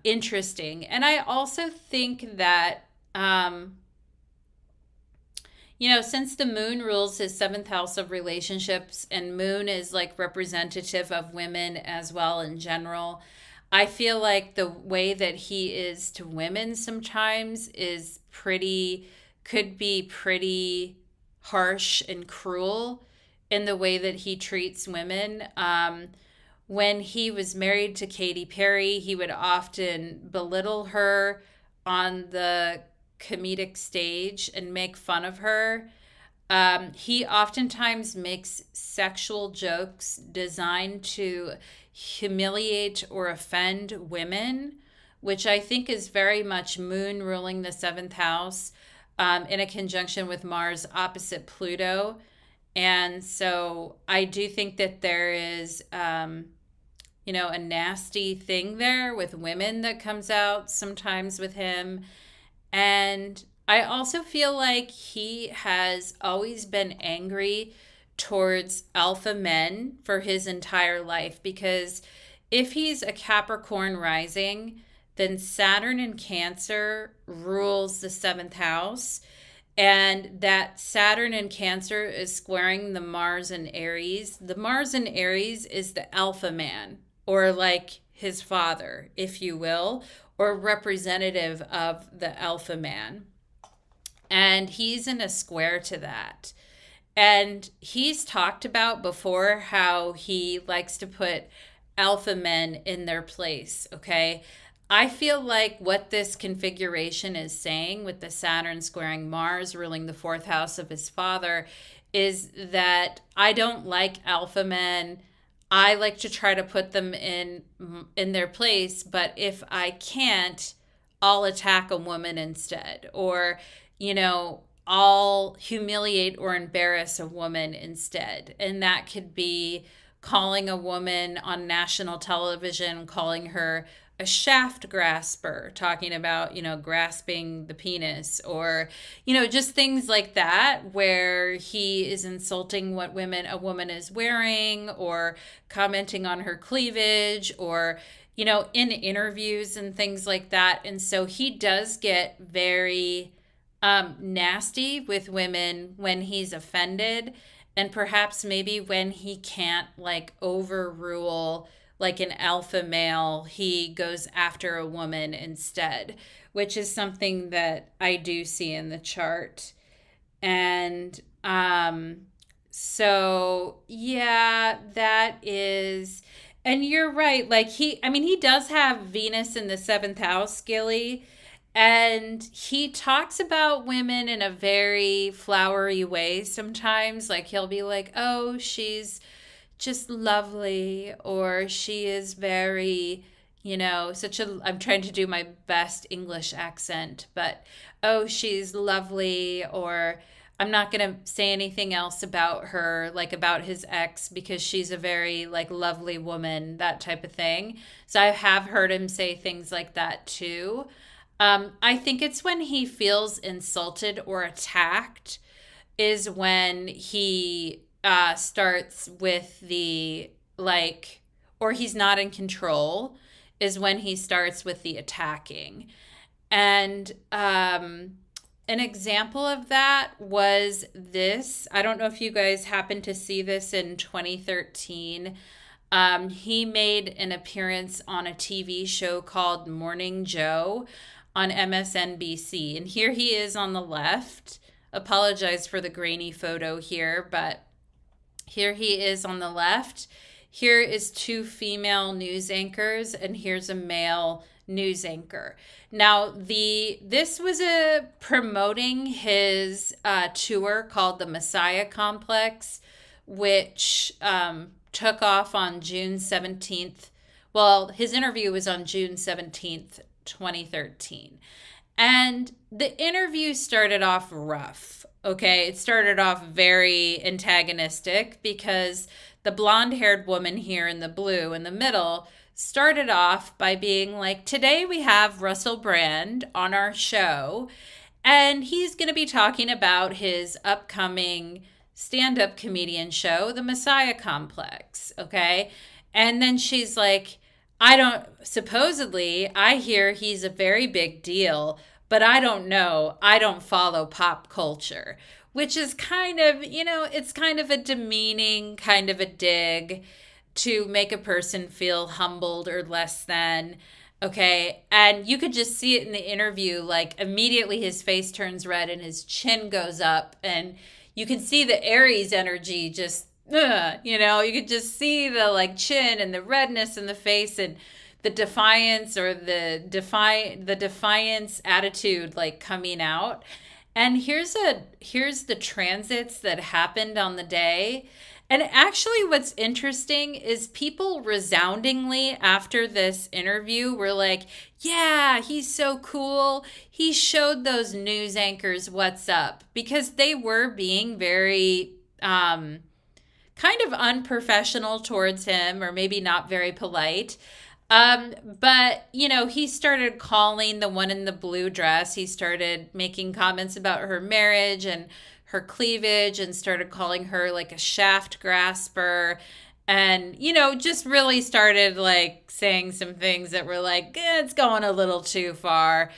Speaker 1: interesting. And I also think that, since the moon rules his seventh house of relationships, and moon is like representative of women as well in general, I feel like the way that he is to women sometimes could be pretty harsh and cruel in the way that he treats women. When he was married to Katy Perry, he would often belittle her on the comedic stage and make fun of her. He oftentimes makes sexual jokes designed to humiliate or offend women, which I think is very much moon ruling the seventh house, in a conjunction with Mars opposite Pluto. And so I do think that there is, a nasty thing there with women that comes out sometimes with him. And I also feel like he has always been angry towards alpha men for his entire life, because if he's a Capricorn rising, then Saturn in Cancer rules the seventh house. And that Saturn in Cancer is squaring the Mars in Aries. The Mars in Aries is the alpha man, or like his father, if you will, or representative of the alpha man. And he's in a square to that. And he's talked about before how he likes to put alpha men in their place, okay? I feel like what this configuration is saying, with the Saturn squaring Mars ruling the fourth house of his father, is that I don't like alpha men. I like to try to put them in their place, but if I can't, I'll attack a woman instead, or I'll humiliate or embarrass a woman instead. And that could be calling a woman on national television, calling her a shaft grasper, talking about, grasping the penis, or, just things like that, where he is insulting what a woman is wearing, or commenting on her cleavage, or, in interviews and things like that. And so he does get very nasty with women when he's offended, and perhaps maybe when he can't overrule like an alpha male, he goes after a woman instead, which is something that I do see in the chart. And so yeah, that is, and you're right, he does have Venus in the seventh house, Gilly. And he talks about women in a very flowery way sometimes. Like he'll be like, oh, she's just lovely, or she is very, I'm trying to do my best English accent, but oh, she's lovely, or I'm not going to say anything else about her, like about his ex, because she's a very like lovely woman, that type of thing. So I have heard him say things like that too. I think it's when he feels insulted or attacked is when he starts with the like, or he's not in control, is when he starts with the attacking. And an example of that was this. I don't know if you guys happened to see this in 2013. He made an appearance on a TV show called Morning Joe on MSNBC. And here he is on the left. Apologize for the grainy photo here, but here he is on the left. Here is two female news anchors, and here's a male news anchor. Now, this was promoting his tour called the Messiah Complex, which took off on June 17th. Well, his interview was on June 17th, 2013. And the interview started off rough. Okay, it started off very antagonistic because the blonde-haired woman here in the blue in the middle started off by being like, today we have Russell Brand on our show, and he's going to be talking about his upcoming stand-up comedian show, The Messiah Complex, okay? And then she's like, supposedly, I hear he's a very big deal, but I don't know. I don't follow pop culture, which is kind of, it's kind of a demeaning, kind of a dig to make a person feel humbled or less than. Okay. And you could just see it in the interview. Like immediately his face turns red and his chin goes up. And you can see the Aries energy just, you could just see the like chin and the redness in the face and the defiance or the defiance attitude like coming out. And here's the transits that happened on the day. And actually what's interesting is people resoundingly after this interview were like, yeah, he's so cool. He showed those news anchors what's up, because they were being very kind of unprofessional towards him, or maybe not very polite. But he started calling the one in the blue dress. He started making comments about her marriage and her cleavage, and started calling her like a shaft grasper, and just really started like saying some things that were like, it's going a little too far.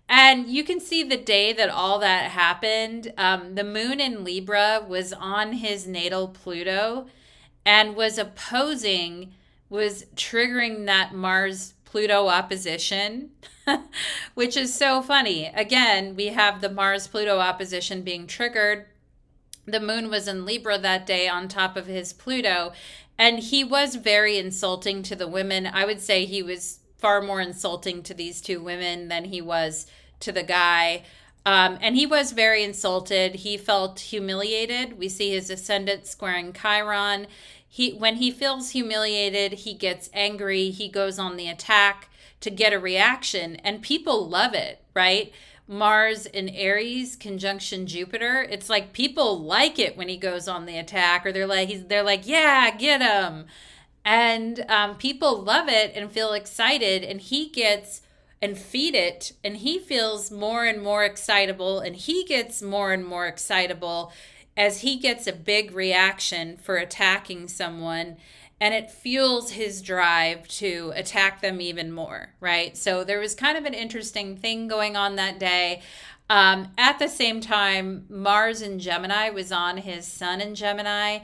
Speaker 1: And you can see the day that all that happened, the moon in Libra was on his natal Pluto and was triggering that Mars Pluto opposition, which is so funny. Again, we have the Mars Pluto opposition being triggered. The moon was in Libra that day on top of his Pluto, and he was very insulting to the women. I would say he was far more insulting to these two women than he was to the guy. And he was very insulted. He felt humiliated. We see his ascendant squaring Chiron. When he feels humiliated, he gets angry. He goes on the attack to get a reaction, and people love it, right? Mars in Aries conjunction Jupiter. It's like people like it when he goes on the attack, or they're like, yeah, get him. And people love it and feel excited, and he gets and feed it, and he feels more and more excitable, and he gets more and more excitable as he gets a big reaction for attacking someone, and it fuels his drive to attack them even more, right? So there was kind of an interesting thing going on that day. At the same time, Mars in Gemini was on his sun in Gemini.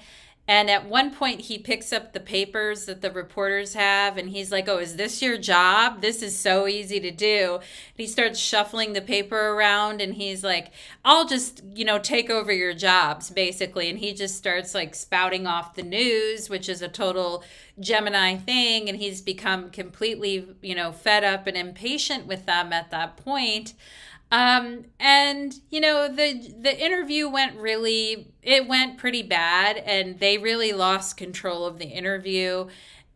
Speaker 1: And at one point, he picks up the papers that the reporters have, and he's like, oh, is this your job? This is so easy to do. And he starts shuffling the paper around, and he's like, I'll just, take over your jobs, basically. And he just starts like spouting off the news, which is a total Gemini thing. And he's become completely, fed up and impatient with them at that point. And the interview went pretty bad, and they really lost control of the interview.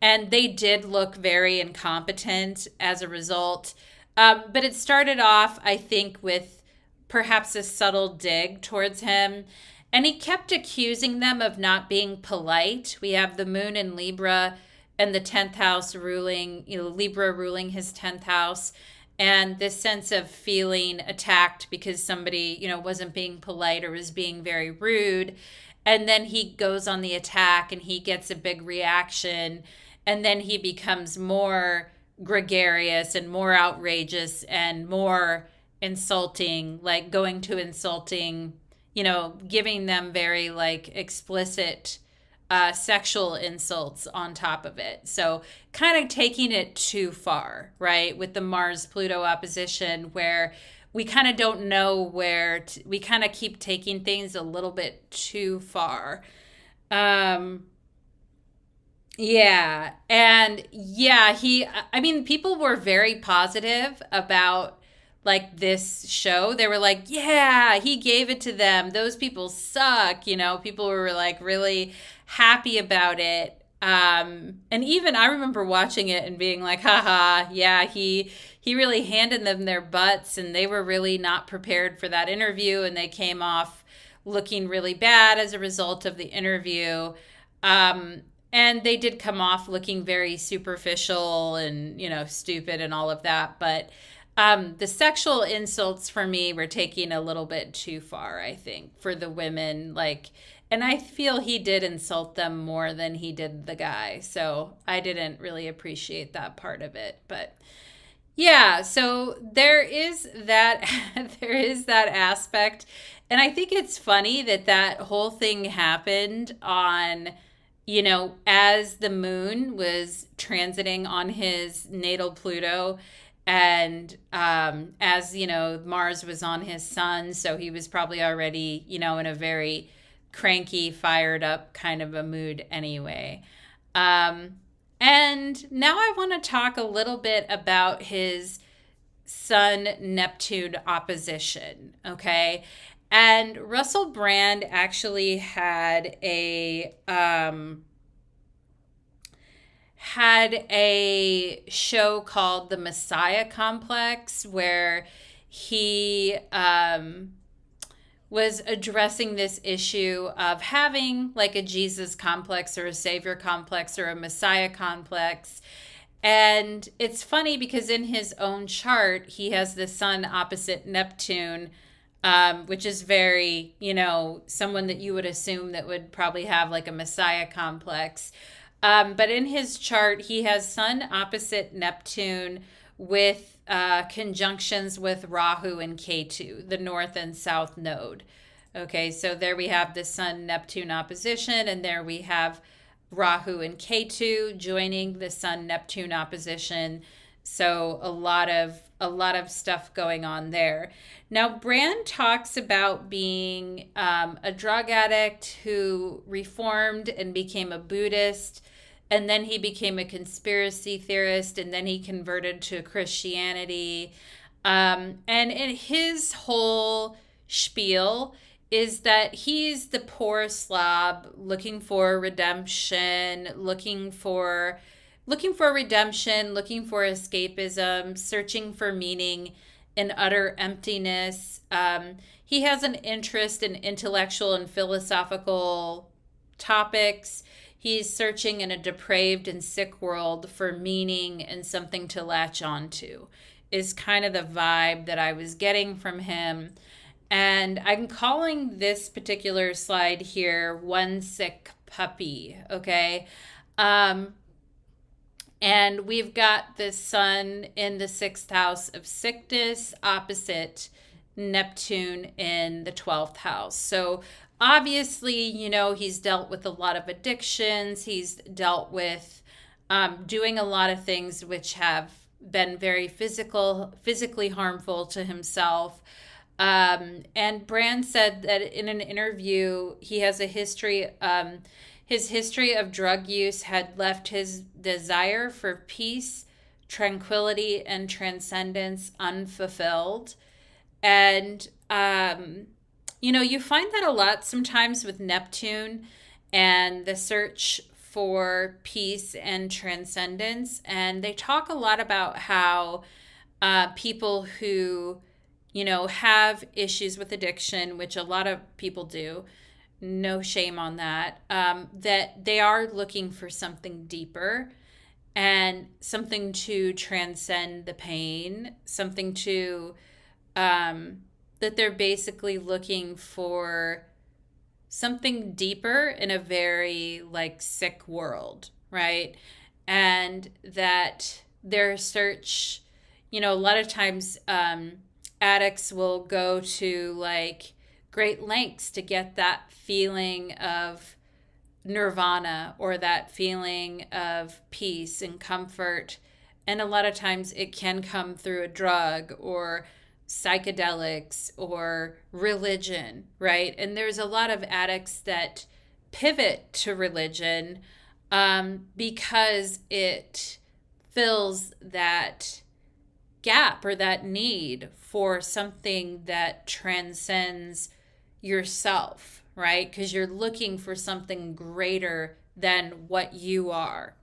Speaker 1: And they did look very incompetent as a result. But it started off, I think, with perhaps a subtle dig towards him. And he kept accusing them of not being polite. We have the moon in Libra and the 10th house ruling, Libra ruling his 10th house. And this sense of feeling attacked because somebody, wasn't being polite or was being very rude. And then he goes on the attack and he gets a big reaction. And then he becomes more gregarious and more outrageous and more insulting, like going to insulting, giving them very like explicit sexual insults on top of it. So kind of taking it too far, right? With the Mars Pluto opposition, where we kind of don't know we kind of keep taking things a little bit too far. Yeah. And yeah, people were very positive about like this show. They were like, yeah, he gave it to them. Those people suck. People were like really happy about it. And even I remember watching it and being like, haha, yeah, he really handed them their butts and they were really not prepared for that interview and they came off looking really bad as a result of the interview. And they did come off looking very superficial and, stupid and all of that. But the sexual insults for me were taking a little bit too far, I think, for the women. And I feel he did insult them more than he did the guy. So I didn't really appreciate that part of it. But yeah, so there is that there is that aspect. And I think it's funny that whole thing happened on as the moon was transiting on his natal Pluto and as, Mars was on his sun. So he was probably already, in a very cranky, fired up kind of a mood anyway. And now I want to talk a little bit about his Sun Neptune opposition, okay? And Russell Brand actually had a show called The Messiah Complex, where he was addressing this issue of having like a Jesus complex or a Savior complex or a Messiah complex. And it's funny because in his own chart, he has the sun opposite Neptune, which is very, someone that you would assume that would probably have like a Messiah complex. But in his chart, he has sun opposite Neptune with conjunctions with Rahu and Ketu, the north and south node. Okay, so there we have the Sun-Neptune opposition, and there we have Rahu and Ketu joining the Sun-Neptune opposition. So a lot of stuff going on there. Now, Brand talks about being a drug addict who reformed and became a Buddhist, and then he became a conspiracy theorist, and then he converted to Christianity. And in his whole spiel is that he's the poor slob looking for redemption, looking for redemption, looking for escapism, searching for meaning in utter emptiness. He has an interest in intellectual and philosophical topics. He's searching in a depraved and sick world for meaning and something to latch onto, is kind of the vibe that I was getting from him. And I'm calling this particular slide here One Sick Puppy, okay? And we've got the sun in the 6th house of sickness opposite Neptune in the 12th house. So obviously, he's dealt with a lot of addictions. He's dealt with doing a lot of things which have been very physically harmful to himself. And Brand said that in an interview, he has a history, his history of drug use had left his desire for peace, tranquility, and transcendence unfulfilled. And, you find that a lot sometimes with Neptune and the search for peace and transcendence. And they talk a lot about how people who, have issues with addiction, which a lot of people do, no shame on that, that they are looking for something deeper and something to transcend the pain, something to, that they're basically looking for something deeper in a very like sick world, right? And that their search, a lot of times addicts will go to like great lengths to get that feeling of nirvana or that feeling of peace and comfort. And a lot of times it can come through a drug or psychedelics or religion, right? And there's a lot of addicts that pivot to religion because it fills that gap or that need for something that transcends yourself, right? Because you're looking for something greater than what you are.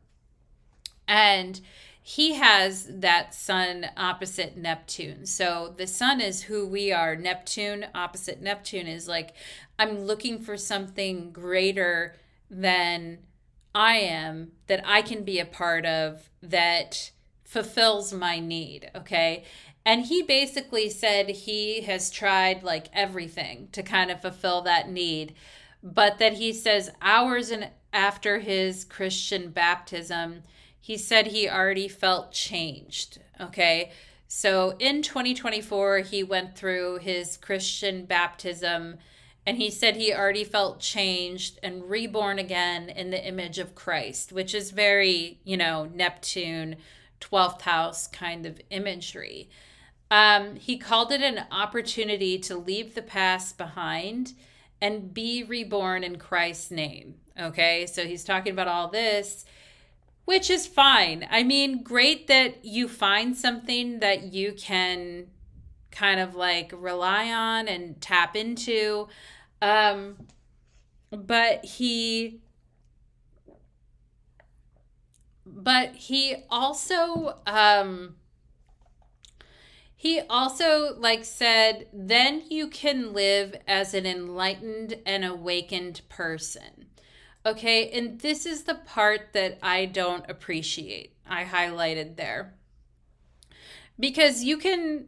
Speaker 1: And he has that sun opposite Neptune. So the sun is who we are. Neptune opposite Neptune is like, I'm looking for something greater than I am, that I can be a part of, that fulfills my need. Okay. And he basically said he has tried like everything to kind of fulfill that need, but that he says hours after his Christian baptism, he said he already felt changed. Okay. So in 2024, he went through his Christian baptism and he said he already felt changed and reborn again in the image of Christ, which is very, Neptune, 12th house kind of imagery. He called it an opportunity to leave the past behind and be reborn in Christ's name. Okay. So he's talking about all this, which is fine. I mean, great that you find something that you can kind of like rely on and tap into. But he also like said, then you can live as an enlightened and awakened person. Okay, and this is the part that I don't appreciate. I highlighted there. Because you can,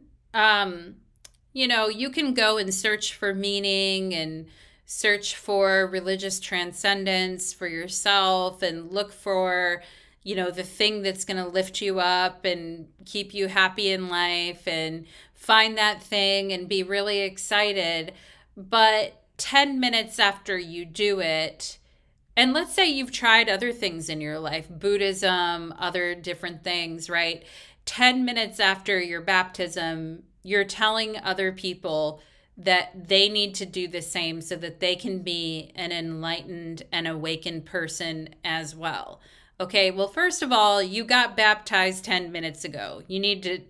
Speaker 1: you can go and search for meaning and search for religious transcendence for yourself and look for, the thing that's going to lift you up and keep you happy in life and find that thing and be really excited. But 10 minutes after you do it, and let's say you've tried other things in your life, Buddhism, other different things, right? 10 minutes after your baptism, you're telling other people that they need to do the same so that they can be an enlightened and awakened person as well. Okay, well, first of all, you got baptized 10 minutes ago. You need to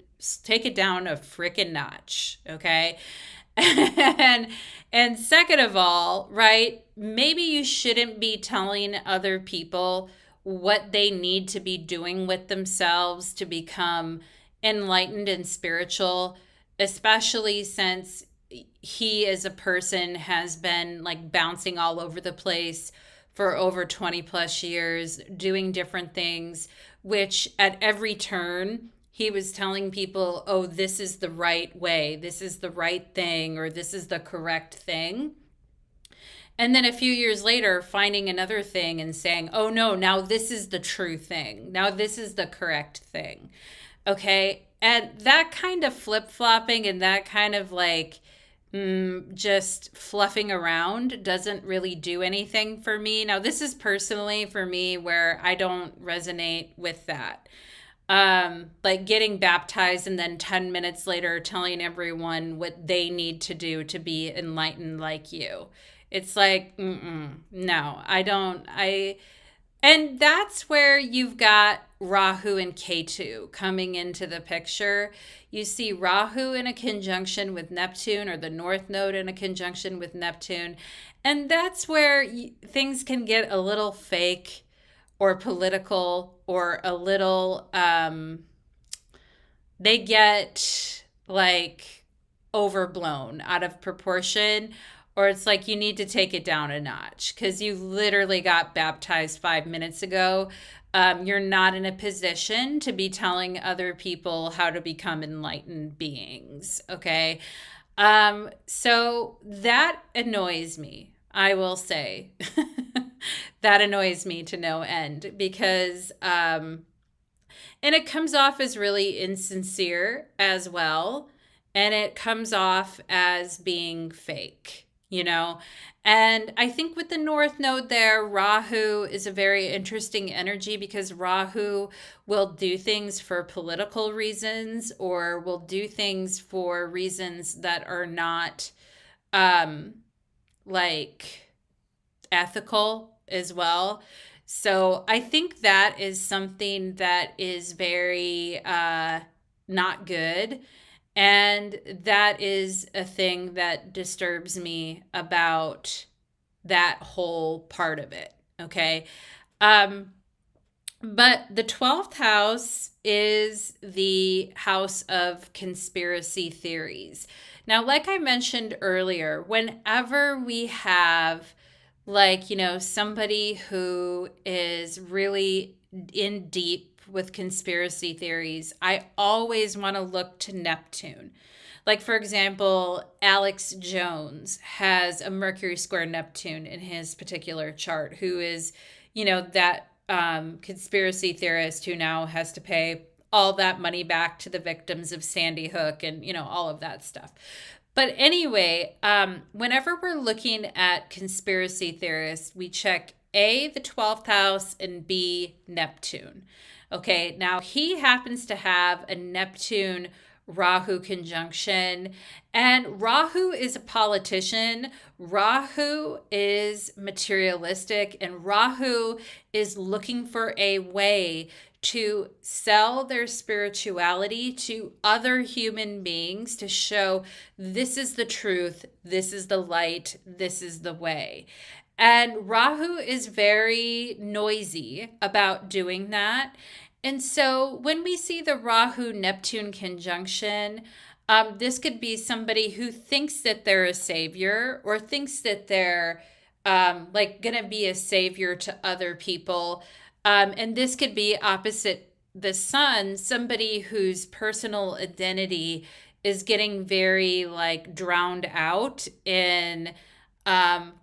Speaker 1: take it down a freaking notch, okay? And second of all, right, maybe you shouldn't be telling other people what they need to be doing with themselves to become enlightened and spiritual, especially since he as a person has been like bouncing all over the place for over 20 plus years, doing different things, which at every turn, he was telling people, oh, this is the right way, this is the right thing, or this is the correct thing. And then a few years later, finding another thing and saying, oh, no, now this is the true thing. Now this is the correct thing. Okay. And that kind of flip-flopping and that kind of like just fluffing around doesn't really do anything for me. Now, this is personally for me where I don't resonate with that. Like getting baptized and then 10 minutes later telling everyone what they need to do to be enlightened like you. It's like, no, I don't. And that's where you've got Rahu and Ketu coming into the picture. You see Rahu in a conjunction with Neptune, or the North Node in a conjunction with Neptune. And that's where things can get a little fake, or political or a little, they get like overblown out of proportion, or it's like you need to take it down a notch because you literally got baptized 5 minutes ago. You're not in a position to be telling other people how to become enlightened beings. Okay. So that annoys me, I will say. That annoys me to no end because, and it comes off as really insincere as well. And it comes off as being fake, you know? And I think with the North Node there, Rahu is a very interesting energy because Rahu will do things for political reasons or will do things for reasons that are not um, like ethical as well. So I think that is something that is very not good. And that is a thing that disturbs me about that whole part of it. Okay. Um, but the 12th house is the house of conspiracy theories. Now, like I mentioned earlier, whenever we have, like, somebody who is really in deep with conspiracy theories, I always want to look to Neptune. Like, for example, Alex Jones has a Mercury square Neptune in his particular chart, who is, that conspiracy theorist who now has to pay all that money back to the victims of Sandy Hook and, all of that stuff. But anyway, whenever we're looking at conspiracy theorists, we check A, the 12th house, and B, Neptune. Okay, now he happens to have a Neptune Rahu conjunction, and Rahu is a politician. Rahu is materialistic, and Rahu is looking for a way to sell their spirituality to other human beings to show this is the truth, this is the light, this is the way. And Rahu is very noisy about doing that. And so when we see the Rahu Neptune conjunction, this could be somebody who thinks that they're a savior or thinks that they're like going to be a savior to other people. And this could be opposite the sun, somebody whose personal identity is getting very like drowned out in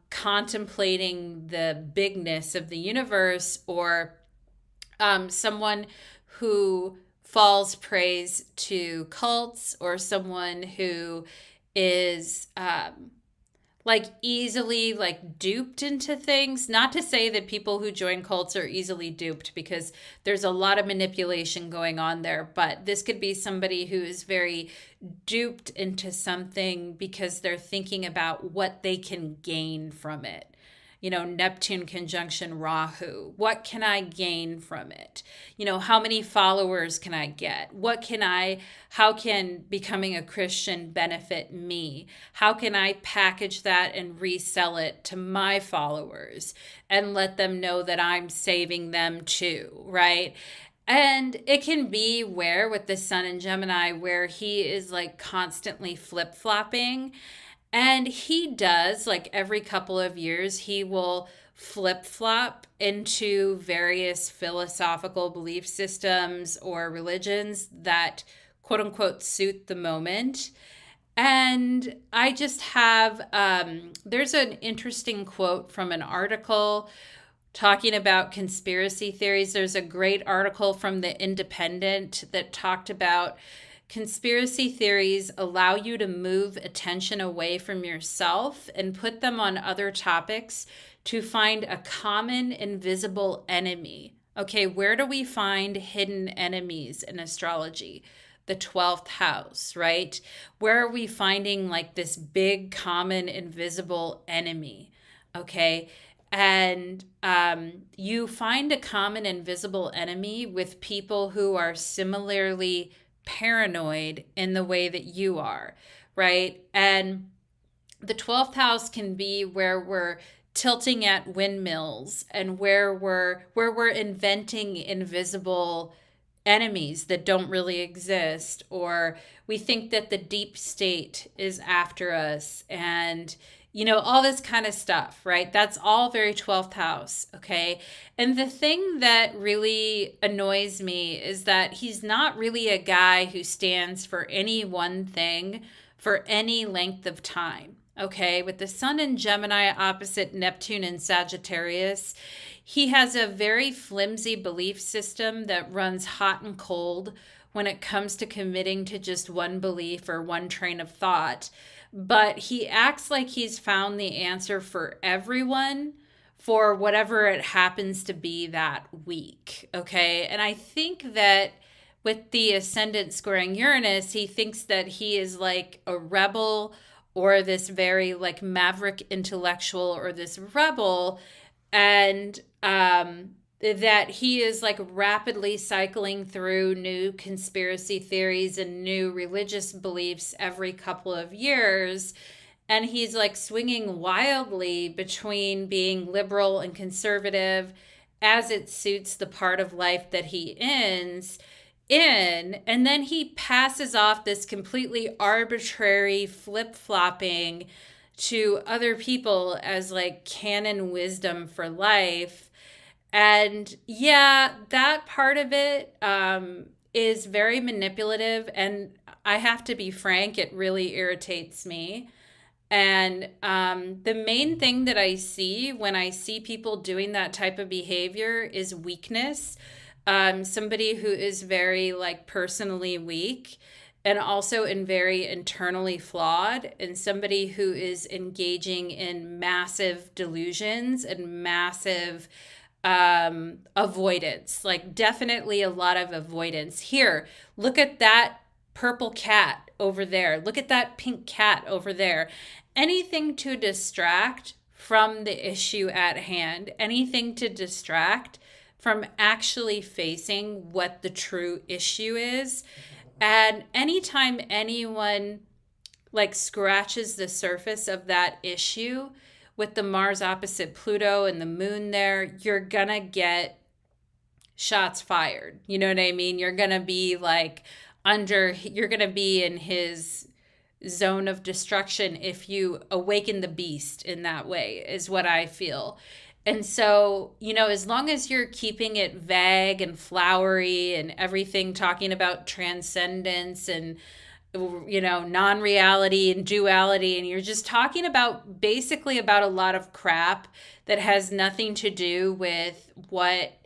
Speaker 1: contemplating the bigness of the universe, or someone who falls prey to cults, or someone who is like easily like duped into things. Not to say that people who join cults are easily duped, because there's a lot of manipulation going on there, but this could be somebody who is very duped into something because they're thinking about what they can gain from it. Neptune conjunction Rahu. What can I gain from it? How many followers can I get? How can becoming a Christian benefit me? How can I package that and resell it to my followers and let them know that I'm saving them too, right? And it can be where with the sun in Gemini, where he is like constantly flip-flopping. And he does, like every couple of years, he will flip flop into various philosophical belief systems or religions that quote unquote suit the moment. And I just have, there's an interesting quote from an article talking about conspiracy theories. There's a great article from The Independent that talked about conspiracy theories allow you to move attention away from yourself and put them on other topics to find a common invisible enemy. Okay, where do we find hidden enemies in astrology? The 12th house, right? Where are we finding like this big common invisible enemy? Okay. And you find a common invisible enemy with people who are similarly paranoid in the way that you are, right? And the 12th house can be where we're tilting at windmills, and where we're inventing invisible enemies that don't really exist, or we think that the deep state is after us, and all this kind of stuff, right? That's all very 12th house, okay? And the thing that really annoys me is that he's not really a guy who stands for any one thing for any length of time. Okay, with the sun in Gemini opposite Neptune in Sagittarius, he has a very flimsy belief system that runs hot and cold when it comes to committing to just one belief or one train of thought. But he acts like he's found the answer for everyone for whatever it happens to be that week. Okay, and I think that with the ascendant squaring Uranus, he thinks that he is like a rebel or this very like maverick intellectual or this rebel, and that he is like rapidly cycling through new conspiracy theories and new religious beliefs every couple of years. And he's like swinging wildly between being liberal and conservative as it suits the part of life that he ends in. And then he passes off this completely arbitrary flip-flopping to other people as like canon wisdom for life. And yeah, that part of it is very manipulative. And I have to be frank, it really irritates me. And the main thing that I see when I see people doing that type of behavior is weakness. Somebody who is very like personally weak and also in very internally flawed, and somebody who is engaging in massive delusions and massive avoidance, like definitely a lot of avoidance. Here, look at that purple cat over there. Look at that pink cat over there. Anything to distract from the issue at hand, anything to distract from actually facing what the true issue is. And anytime anyone like scratches the surface of that issue with the Mars opposite Pluto and the moon there, you're gonna get shots fired. You know what I mean? You're gonna be like you're gonna be in his zone of destruction if you awaken the beast in that way, is what I feel. And so, as long as you're keeping it vague and flowery and everything, talking about transcendence and, non-reality and duality, and you're just talking about basically about a lot of crap that has nothing to do with what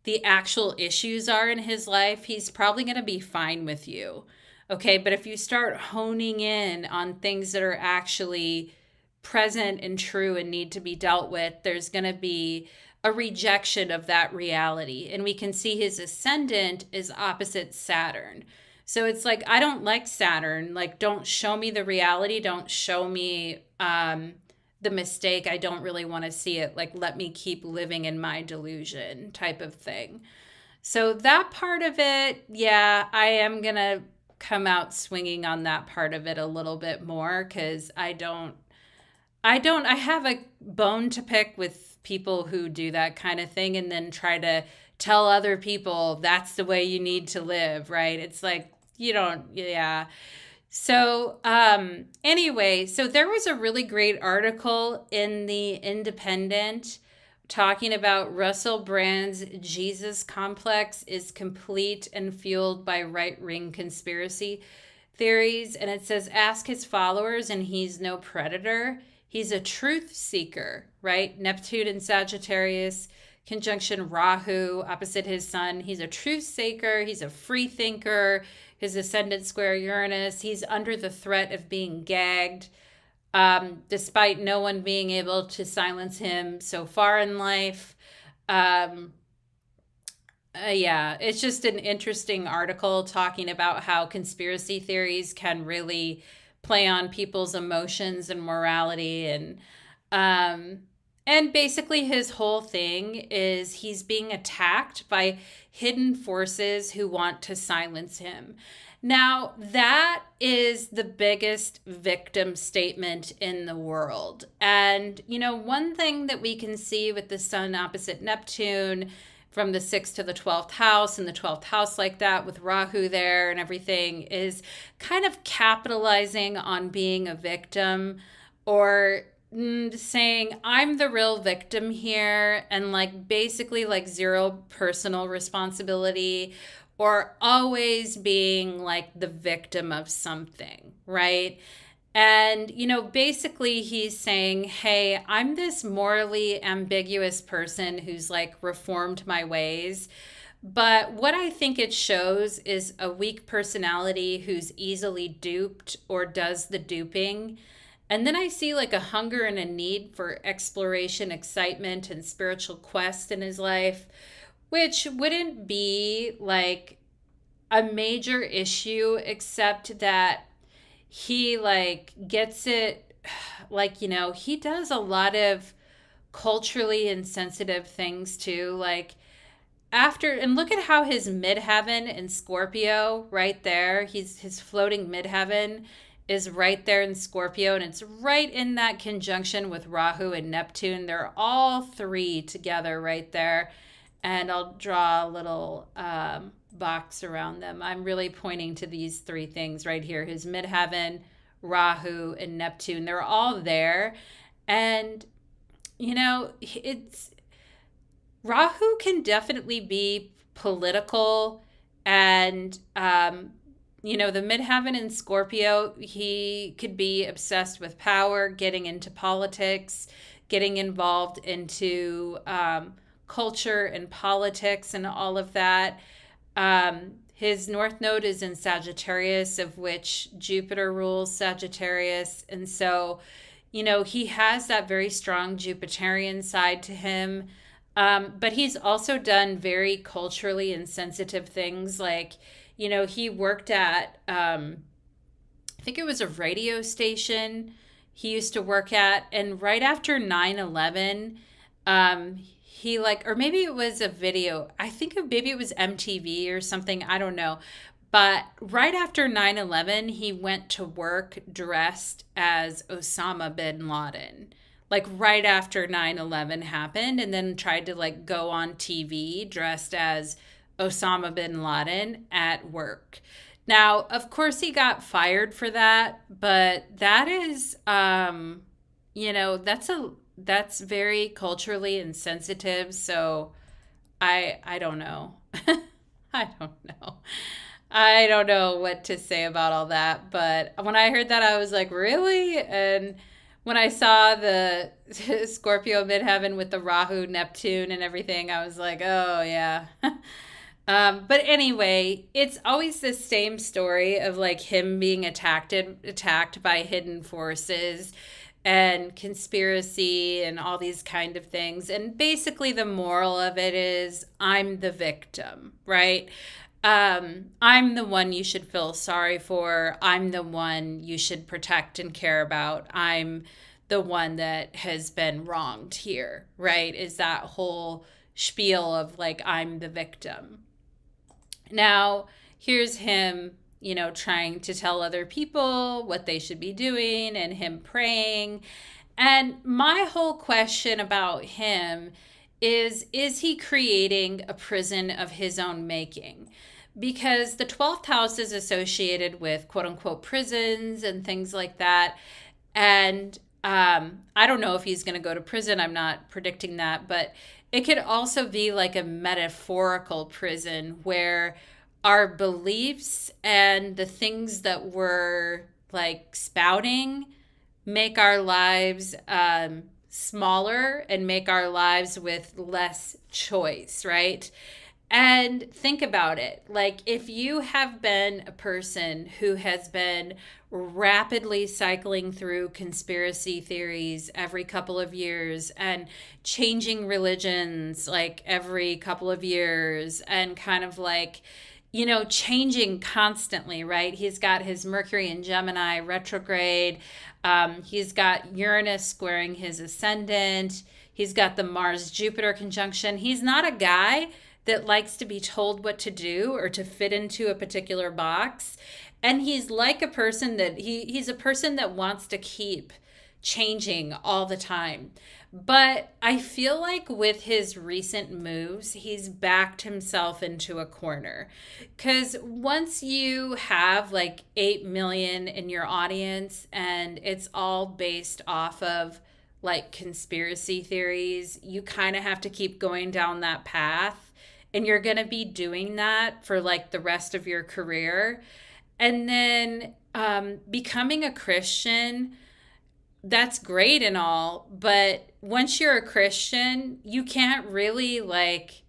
Speaker 1: the actual issues are in his life, he's probably going to be fine with you. Okay, but if you start honing in on things that are actually present and true and need to be dealt with, there's going to be a rejection of that reality. And we can see his ascendant is opposite Saturn. So it's like, I don't like Saturn. Like, don't show me the reality. Don't show me the mistake. I don't really want to see it. Like, let me keep living in my delusion type of thing. So that part of it, yeah, I am going to come out swinging on that part of it a little bit more, because I have a bone to pick with people who do that kind of thing and then try to tell other people that's the way you need to live, right? It's like, you don't, yeah. So anyway, so there was a really great article in the Independent talking about Russell Brand's Jesus complex is complete and fueled by right-wing conspiracy theories. And it says, ask his followers and he's no predator. He's a truth seeker, right? Neptune in Sagittarius, conjunction Rahu, opposite his sun. He's a truth seeker. He's a free thinker. His ascendant square Uranus. He's under the threat of being gagged, despite no one being able to silence him so far in life. Yeah, it's just an interesting article talking about how conspiracy theories can really play on people's emotions and morality. And And basically, his whole thing is he's being attacked by hidden forces who want to silence him. Now, that is the biggest victim statement in the world. And, one thing that we can see with the sun opposite Neptune from the 6th to the 12th house, and the 12th house like that with Rahu there and everything, is kind of capitalizing on being a victim, or saying I'm the real victim here, and like basically like zero personal responsibility, or always being like the victim of something, right? And, basically he's saying, hey, I'm this morally ambiguous person who's like reformed my ways. But what I think it shows is a weak personality who's easily duped or does the duping. And then I see like a hunger and a need for exploration, excitement, and spiritual quest in his life, which wouldn't be like a major issue, except that he like gets it, like, he does a lot of culturally insensitive things too. Like, after, and look at how his midheaven in Scorpio right there, his floating midheaven is right there in Scorpio, and it's right in that conjunction with Rahu and Neptune. They're all three together right there. And I'll draw a little box around them. I'm really pointing to these three things right here: his midheaven, Rahu, and Neptune. They're all there. And, it's Rahu can definitely be political, and the midheaven in Scorpio, he could be obsessed with power, getting into politics, getting involved into culture and politics and all of that. His North Node is in Sagittarius, of which Jupiter rules Sagittarius. And so, he has that very strong Jupiterian side to him. But he's also done very culturally insensitive things. Like, he worked at, I think it was a radio station he used to work at. And right after 9/11, he like, or maybe it was a video, I think maybe it was MTV or something, I don't know. But right after 9/11, he went to work dressed as Osama bin Laden. Like right after 9/11 happened, and then tried to like go on TV dressed as Osama bin Laden at work. Now, of course, he got fired for that, but that is, that's very culturally insensitive. So I don't know. I don't know. I don't know what to say about all that. But when I heard that, I was like, really? And when I saw the Scorpio midheaven with the Rahu, Neptune, and everything, I was like, oh, yeah. But anyway, it's always the same story of like him being attacked by hidden forces and conspiracy and all these kind of things. And basically the moral of it is I'm the victim, right? I'm the one you should feel sorry for. I'm the one you should protect and care about. I'm the one that has been wronged here, right? Is that whole spiel of like, I'm the victim. Now, here's him, trying to tell other people what they should be doing, and him praying. And my whole question about him is he creating a prison of his own making? Because the 12th house is associated with quote unquote prisons and things like that. And I don't know if he's going to go to prison. I'm not predicting that, but it could also be like a metaphorical prison where our beliefs and the things that we're like spouting make our lives smaller and make our lives with less choice, right? And think about it. Like, if you have been a person who has been rapidly cycling through conspiracy theories every couple of years and changing religions like every couple of years and kind of like, changing constantly, right? He's got his Mercury in Gemini retrograde. He's got Uranus squaring his ascendant. He's got the Mars Jupiter conjunction. He's not a guy that likes to be told what to do or to fit into a particular box. And he's like a person that he's a person that wants to keep changing all the time. But I feel like with his recent moves, he's backed himself into a corner. Because once you have like 8 million in your audience and it's all based off of like conspiracy theories, you kind of have to keep going down that path. And you're going to be doing that for like the rest of your career. And then becoming a Christian, that's great and all, but once you're a Christian, you can't really like,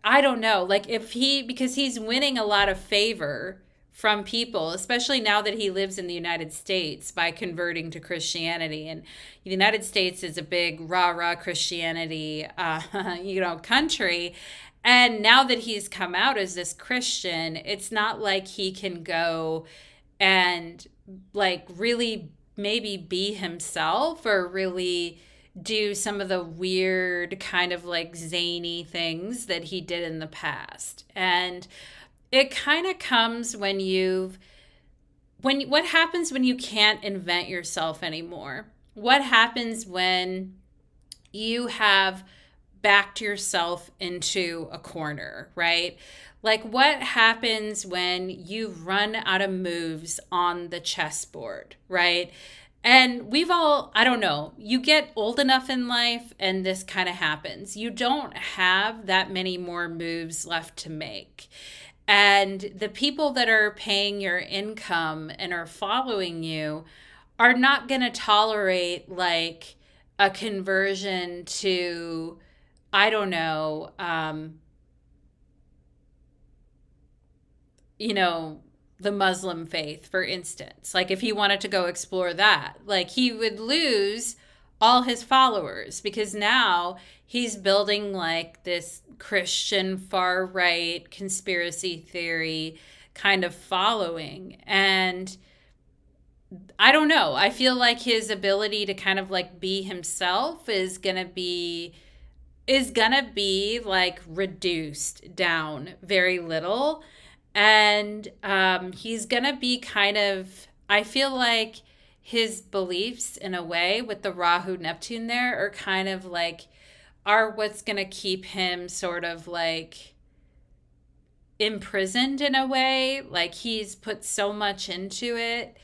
Speaker 1: I don't know, like because he's winning a lot of favor from people, especially now that he lives in the United States by converting to Christianity. And the United States is a big rah-rah Christianity, country. And now that he's come out as this Christian, it's not like he can go and like really maybe be himself or really do some of the weird kind of like zany things that he did in the past. And it kind of comes when what happens when you can't invent yourself anymore? What happens when you have backed yourself into a corner, right? Like what happens when you run out of moves on the chessboard, right? And I don't know, you get old enough in life and this kind of happens. You don't have that many more moves left to make. And the people that are paying your income and are following you are not going to tolerate like a conversion to, I don't know, the Muslim faith, for instance. Like if he wanted to go explore that, like he would lose all his followers because now he's building like this Christian far right conspiracy theory kind of following. And I don't know. I feel like his ability to kind of like be himself is going to be like reduced down very little. And he's going to be kind of, I feel like his beliefs in a way with the Rahu Neptune there are kind of like, are what's going to keep him sort of like imprisoned in a way. Like he's put so much into it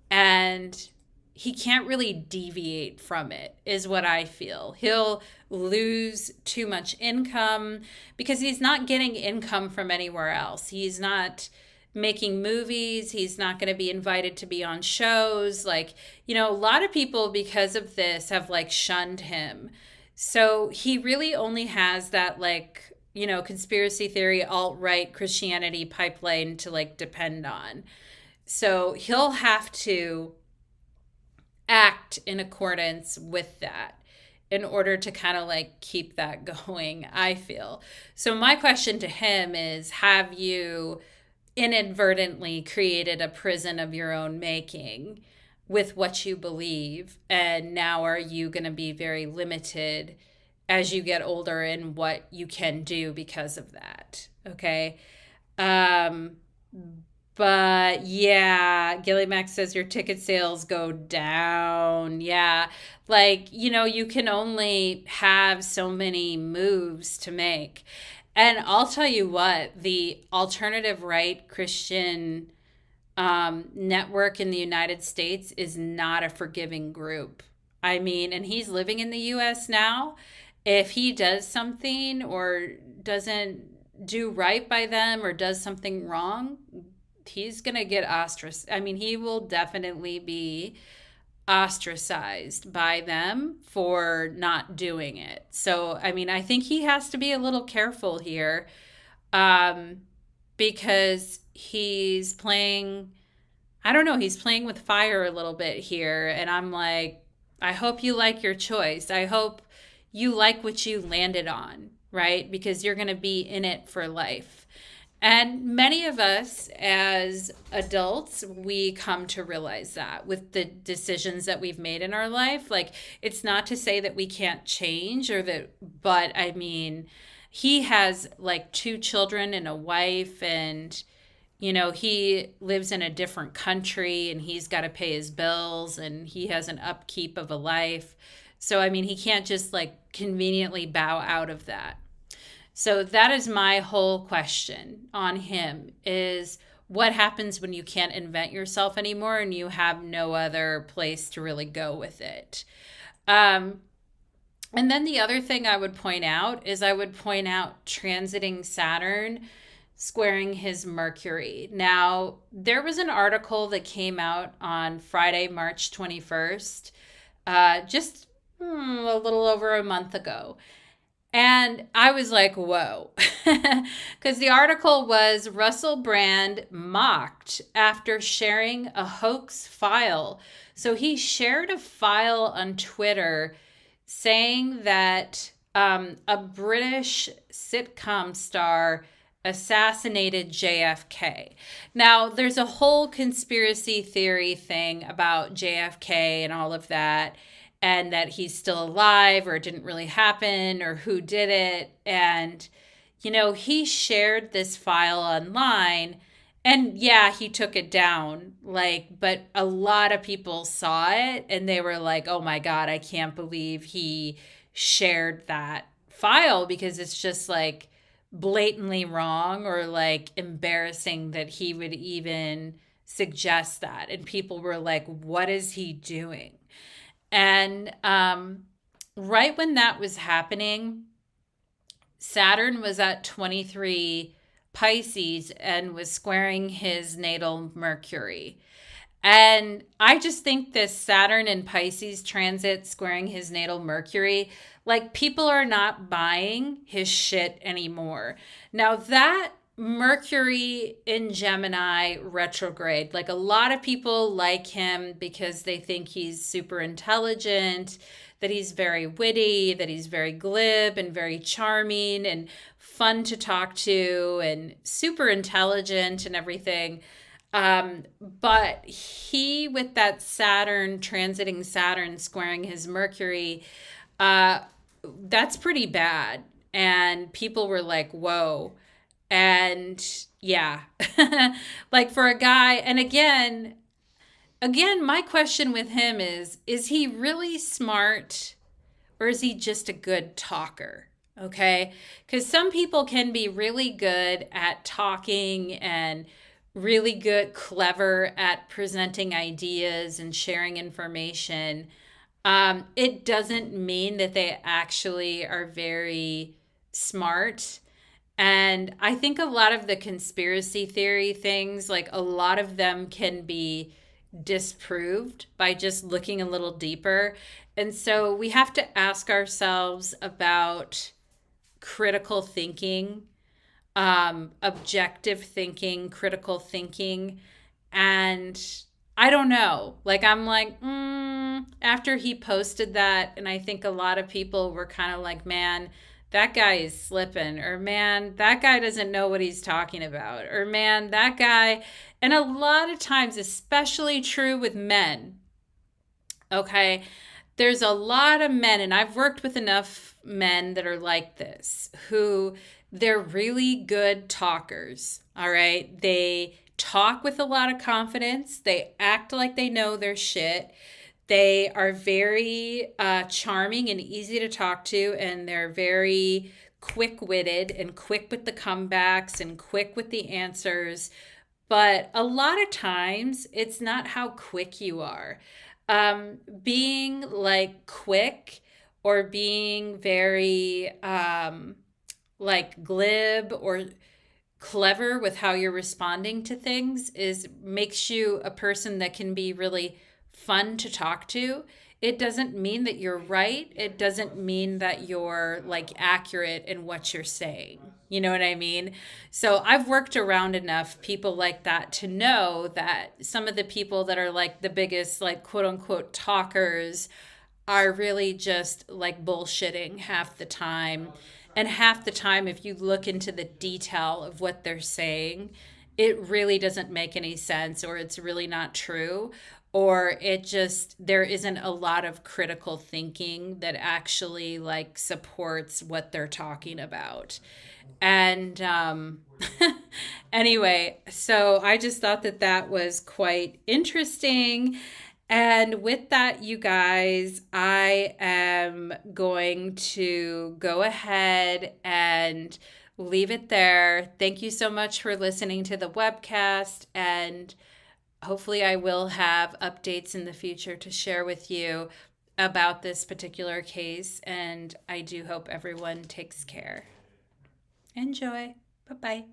Speaker 1: and he can't really deviate from it, is what I feel. He'll lose too much income because he's not getting income from anywhere else. He's not making movies. He's not going to be invited to be on shows. Like, a lot of people because of this have like shunned him. So he really only has that like, conspiracy theory, alt-right Christianity pipeline to like depend on. So he'll have to act in accordance with that in order to kind of like keep that going, I feel. So my question to him is, have you inadvertently created a prison of your own making with what you believe? And now are you going to be very limited as you get older in what you can do because of that? Okay. But yeah, Gilly Max says your ticket sales go down. Yeah. Like, you can only have so many moves to make. And I'll tell you what, the alternative right Christian network in the United States is not a forgiving group. I mean, and he's living in the US now. If he does something or doesn't do right by them or does something wrong, he's going to get ostracized. I mean, he will definitely be ostracized by them for not doing it. So, I mean, I think he has to be a little careful here because he's playing, I don't know, he's playing with fire a little bit here. And I'm like, I hope you like your choice. I hope you like what you landed on, right? Because you're going to be in it for life. And many of us as adults, we come to realize that with the decisions that we've made in our life. Like, it's not to say that we can't change or that, but I mean, he has like two children and a wife, and, he lives in a different country and he's got to pay his bills and he has an upkeep of a life. So, I mean, he can't just like conveniently bow out of that. So that is my whole question on him is what happens when you can't invent yourself anymore and you have no other place to really go with it. Um, and then the other thing I would point out is I would point out transiting Saturn squaring his Mercury. Now, there was an article that came out on Friday, March 21st, just a little over a month ago. And I was like, whoa. Because the article was Russell Brand mocked after sharing a hoax file. So he shared a file on Twitter saying that a British sitcom star assassinated JFK. Now, there's a whole conspiracy theory thing about JFK and all of that, and that he's still alive or it didn't really happen or who did it. And, he shared this file online and yeah, he took it down. Like, but a lot of people saw it and they were like, oh my God, I can't believe he shared that file because it's just like blatantly wrong or like embarrassing that he would even suggest that. And people were like, what is he doing? And right when that was happening, Saturn was at 23 Pisces and was squaring his natal Mercury. And I just think this Saturn and Pisces transit squaring his natal Mercury, like people are not buying his shit anymore. Now, that Mercury in Gemini retrograde, like a lot of people like him because they think he's super intelligent, that he's very witty, that he's very glib and very charming and fun to talk to and super intelligent and everything. But he, with that Saturn transiting Saturn squaring his Mercury, uh, that's pretty bad. And people were like, whoa. And yeah, like for a guy, and again, my question with him is he really smart or is he just a good talker? Okay. Because some people can be really good at talking and really good, clever at presenting ideas and sharing information. It doesn't mean that they actually are very smart. And I think a lot of the conspiracy theory things, like a lot of them can be disproved by just looking a little deeper. And so we have to ask ourselves about critical thinking, objective thinking, critical thinking. And I don't know. Like, I'm like, after he posted that, and I think a lot of people were kind of like, man, that guy is slipping, or man, that guy doesn't know what he's talking about, or man, that guy. And a lot of times, especially true with men, okay, there's a lot of men, and I've worked with enough men that are like this, who they're really good talkers, all right? They talk with a lot of confidence, they act like they know their shit. They are very charming and easy to talk to, and they're very quick witted and quick with the comebacks and quick with the answers. But a lot of times, it's not how quick you are. Being like quick or being very like glib or clever with how you're responding to things is makes you a person that can be really fun to talk to. It doesn't mean that you're right. It doesn't mean that you're like accurate in what you're saying. You know what I mean? So I've worked around enough people like that to know that some of the people that are like the biggest, like quote unquote talkers are really just like bullshitting half the time. And half the time, if you look into the detail of what they're saying, it really doesn't make any sense, or it's really not true, or it just, there isn't a lot of critical thinking that actually like supports what they're talking about. And anyway, so I just thought that that was quite interesting. And with that, you guys, I am going to go ahead and leave it there. Thank you so much for listening to the webcast. And hopefully, I will have updates in the future to share with you about this particular case. And I do hope everyone takes care. Enjoy. Bye bye.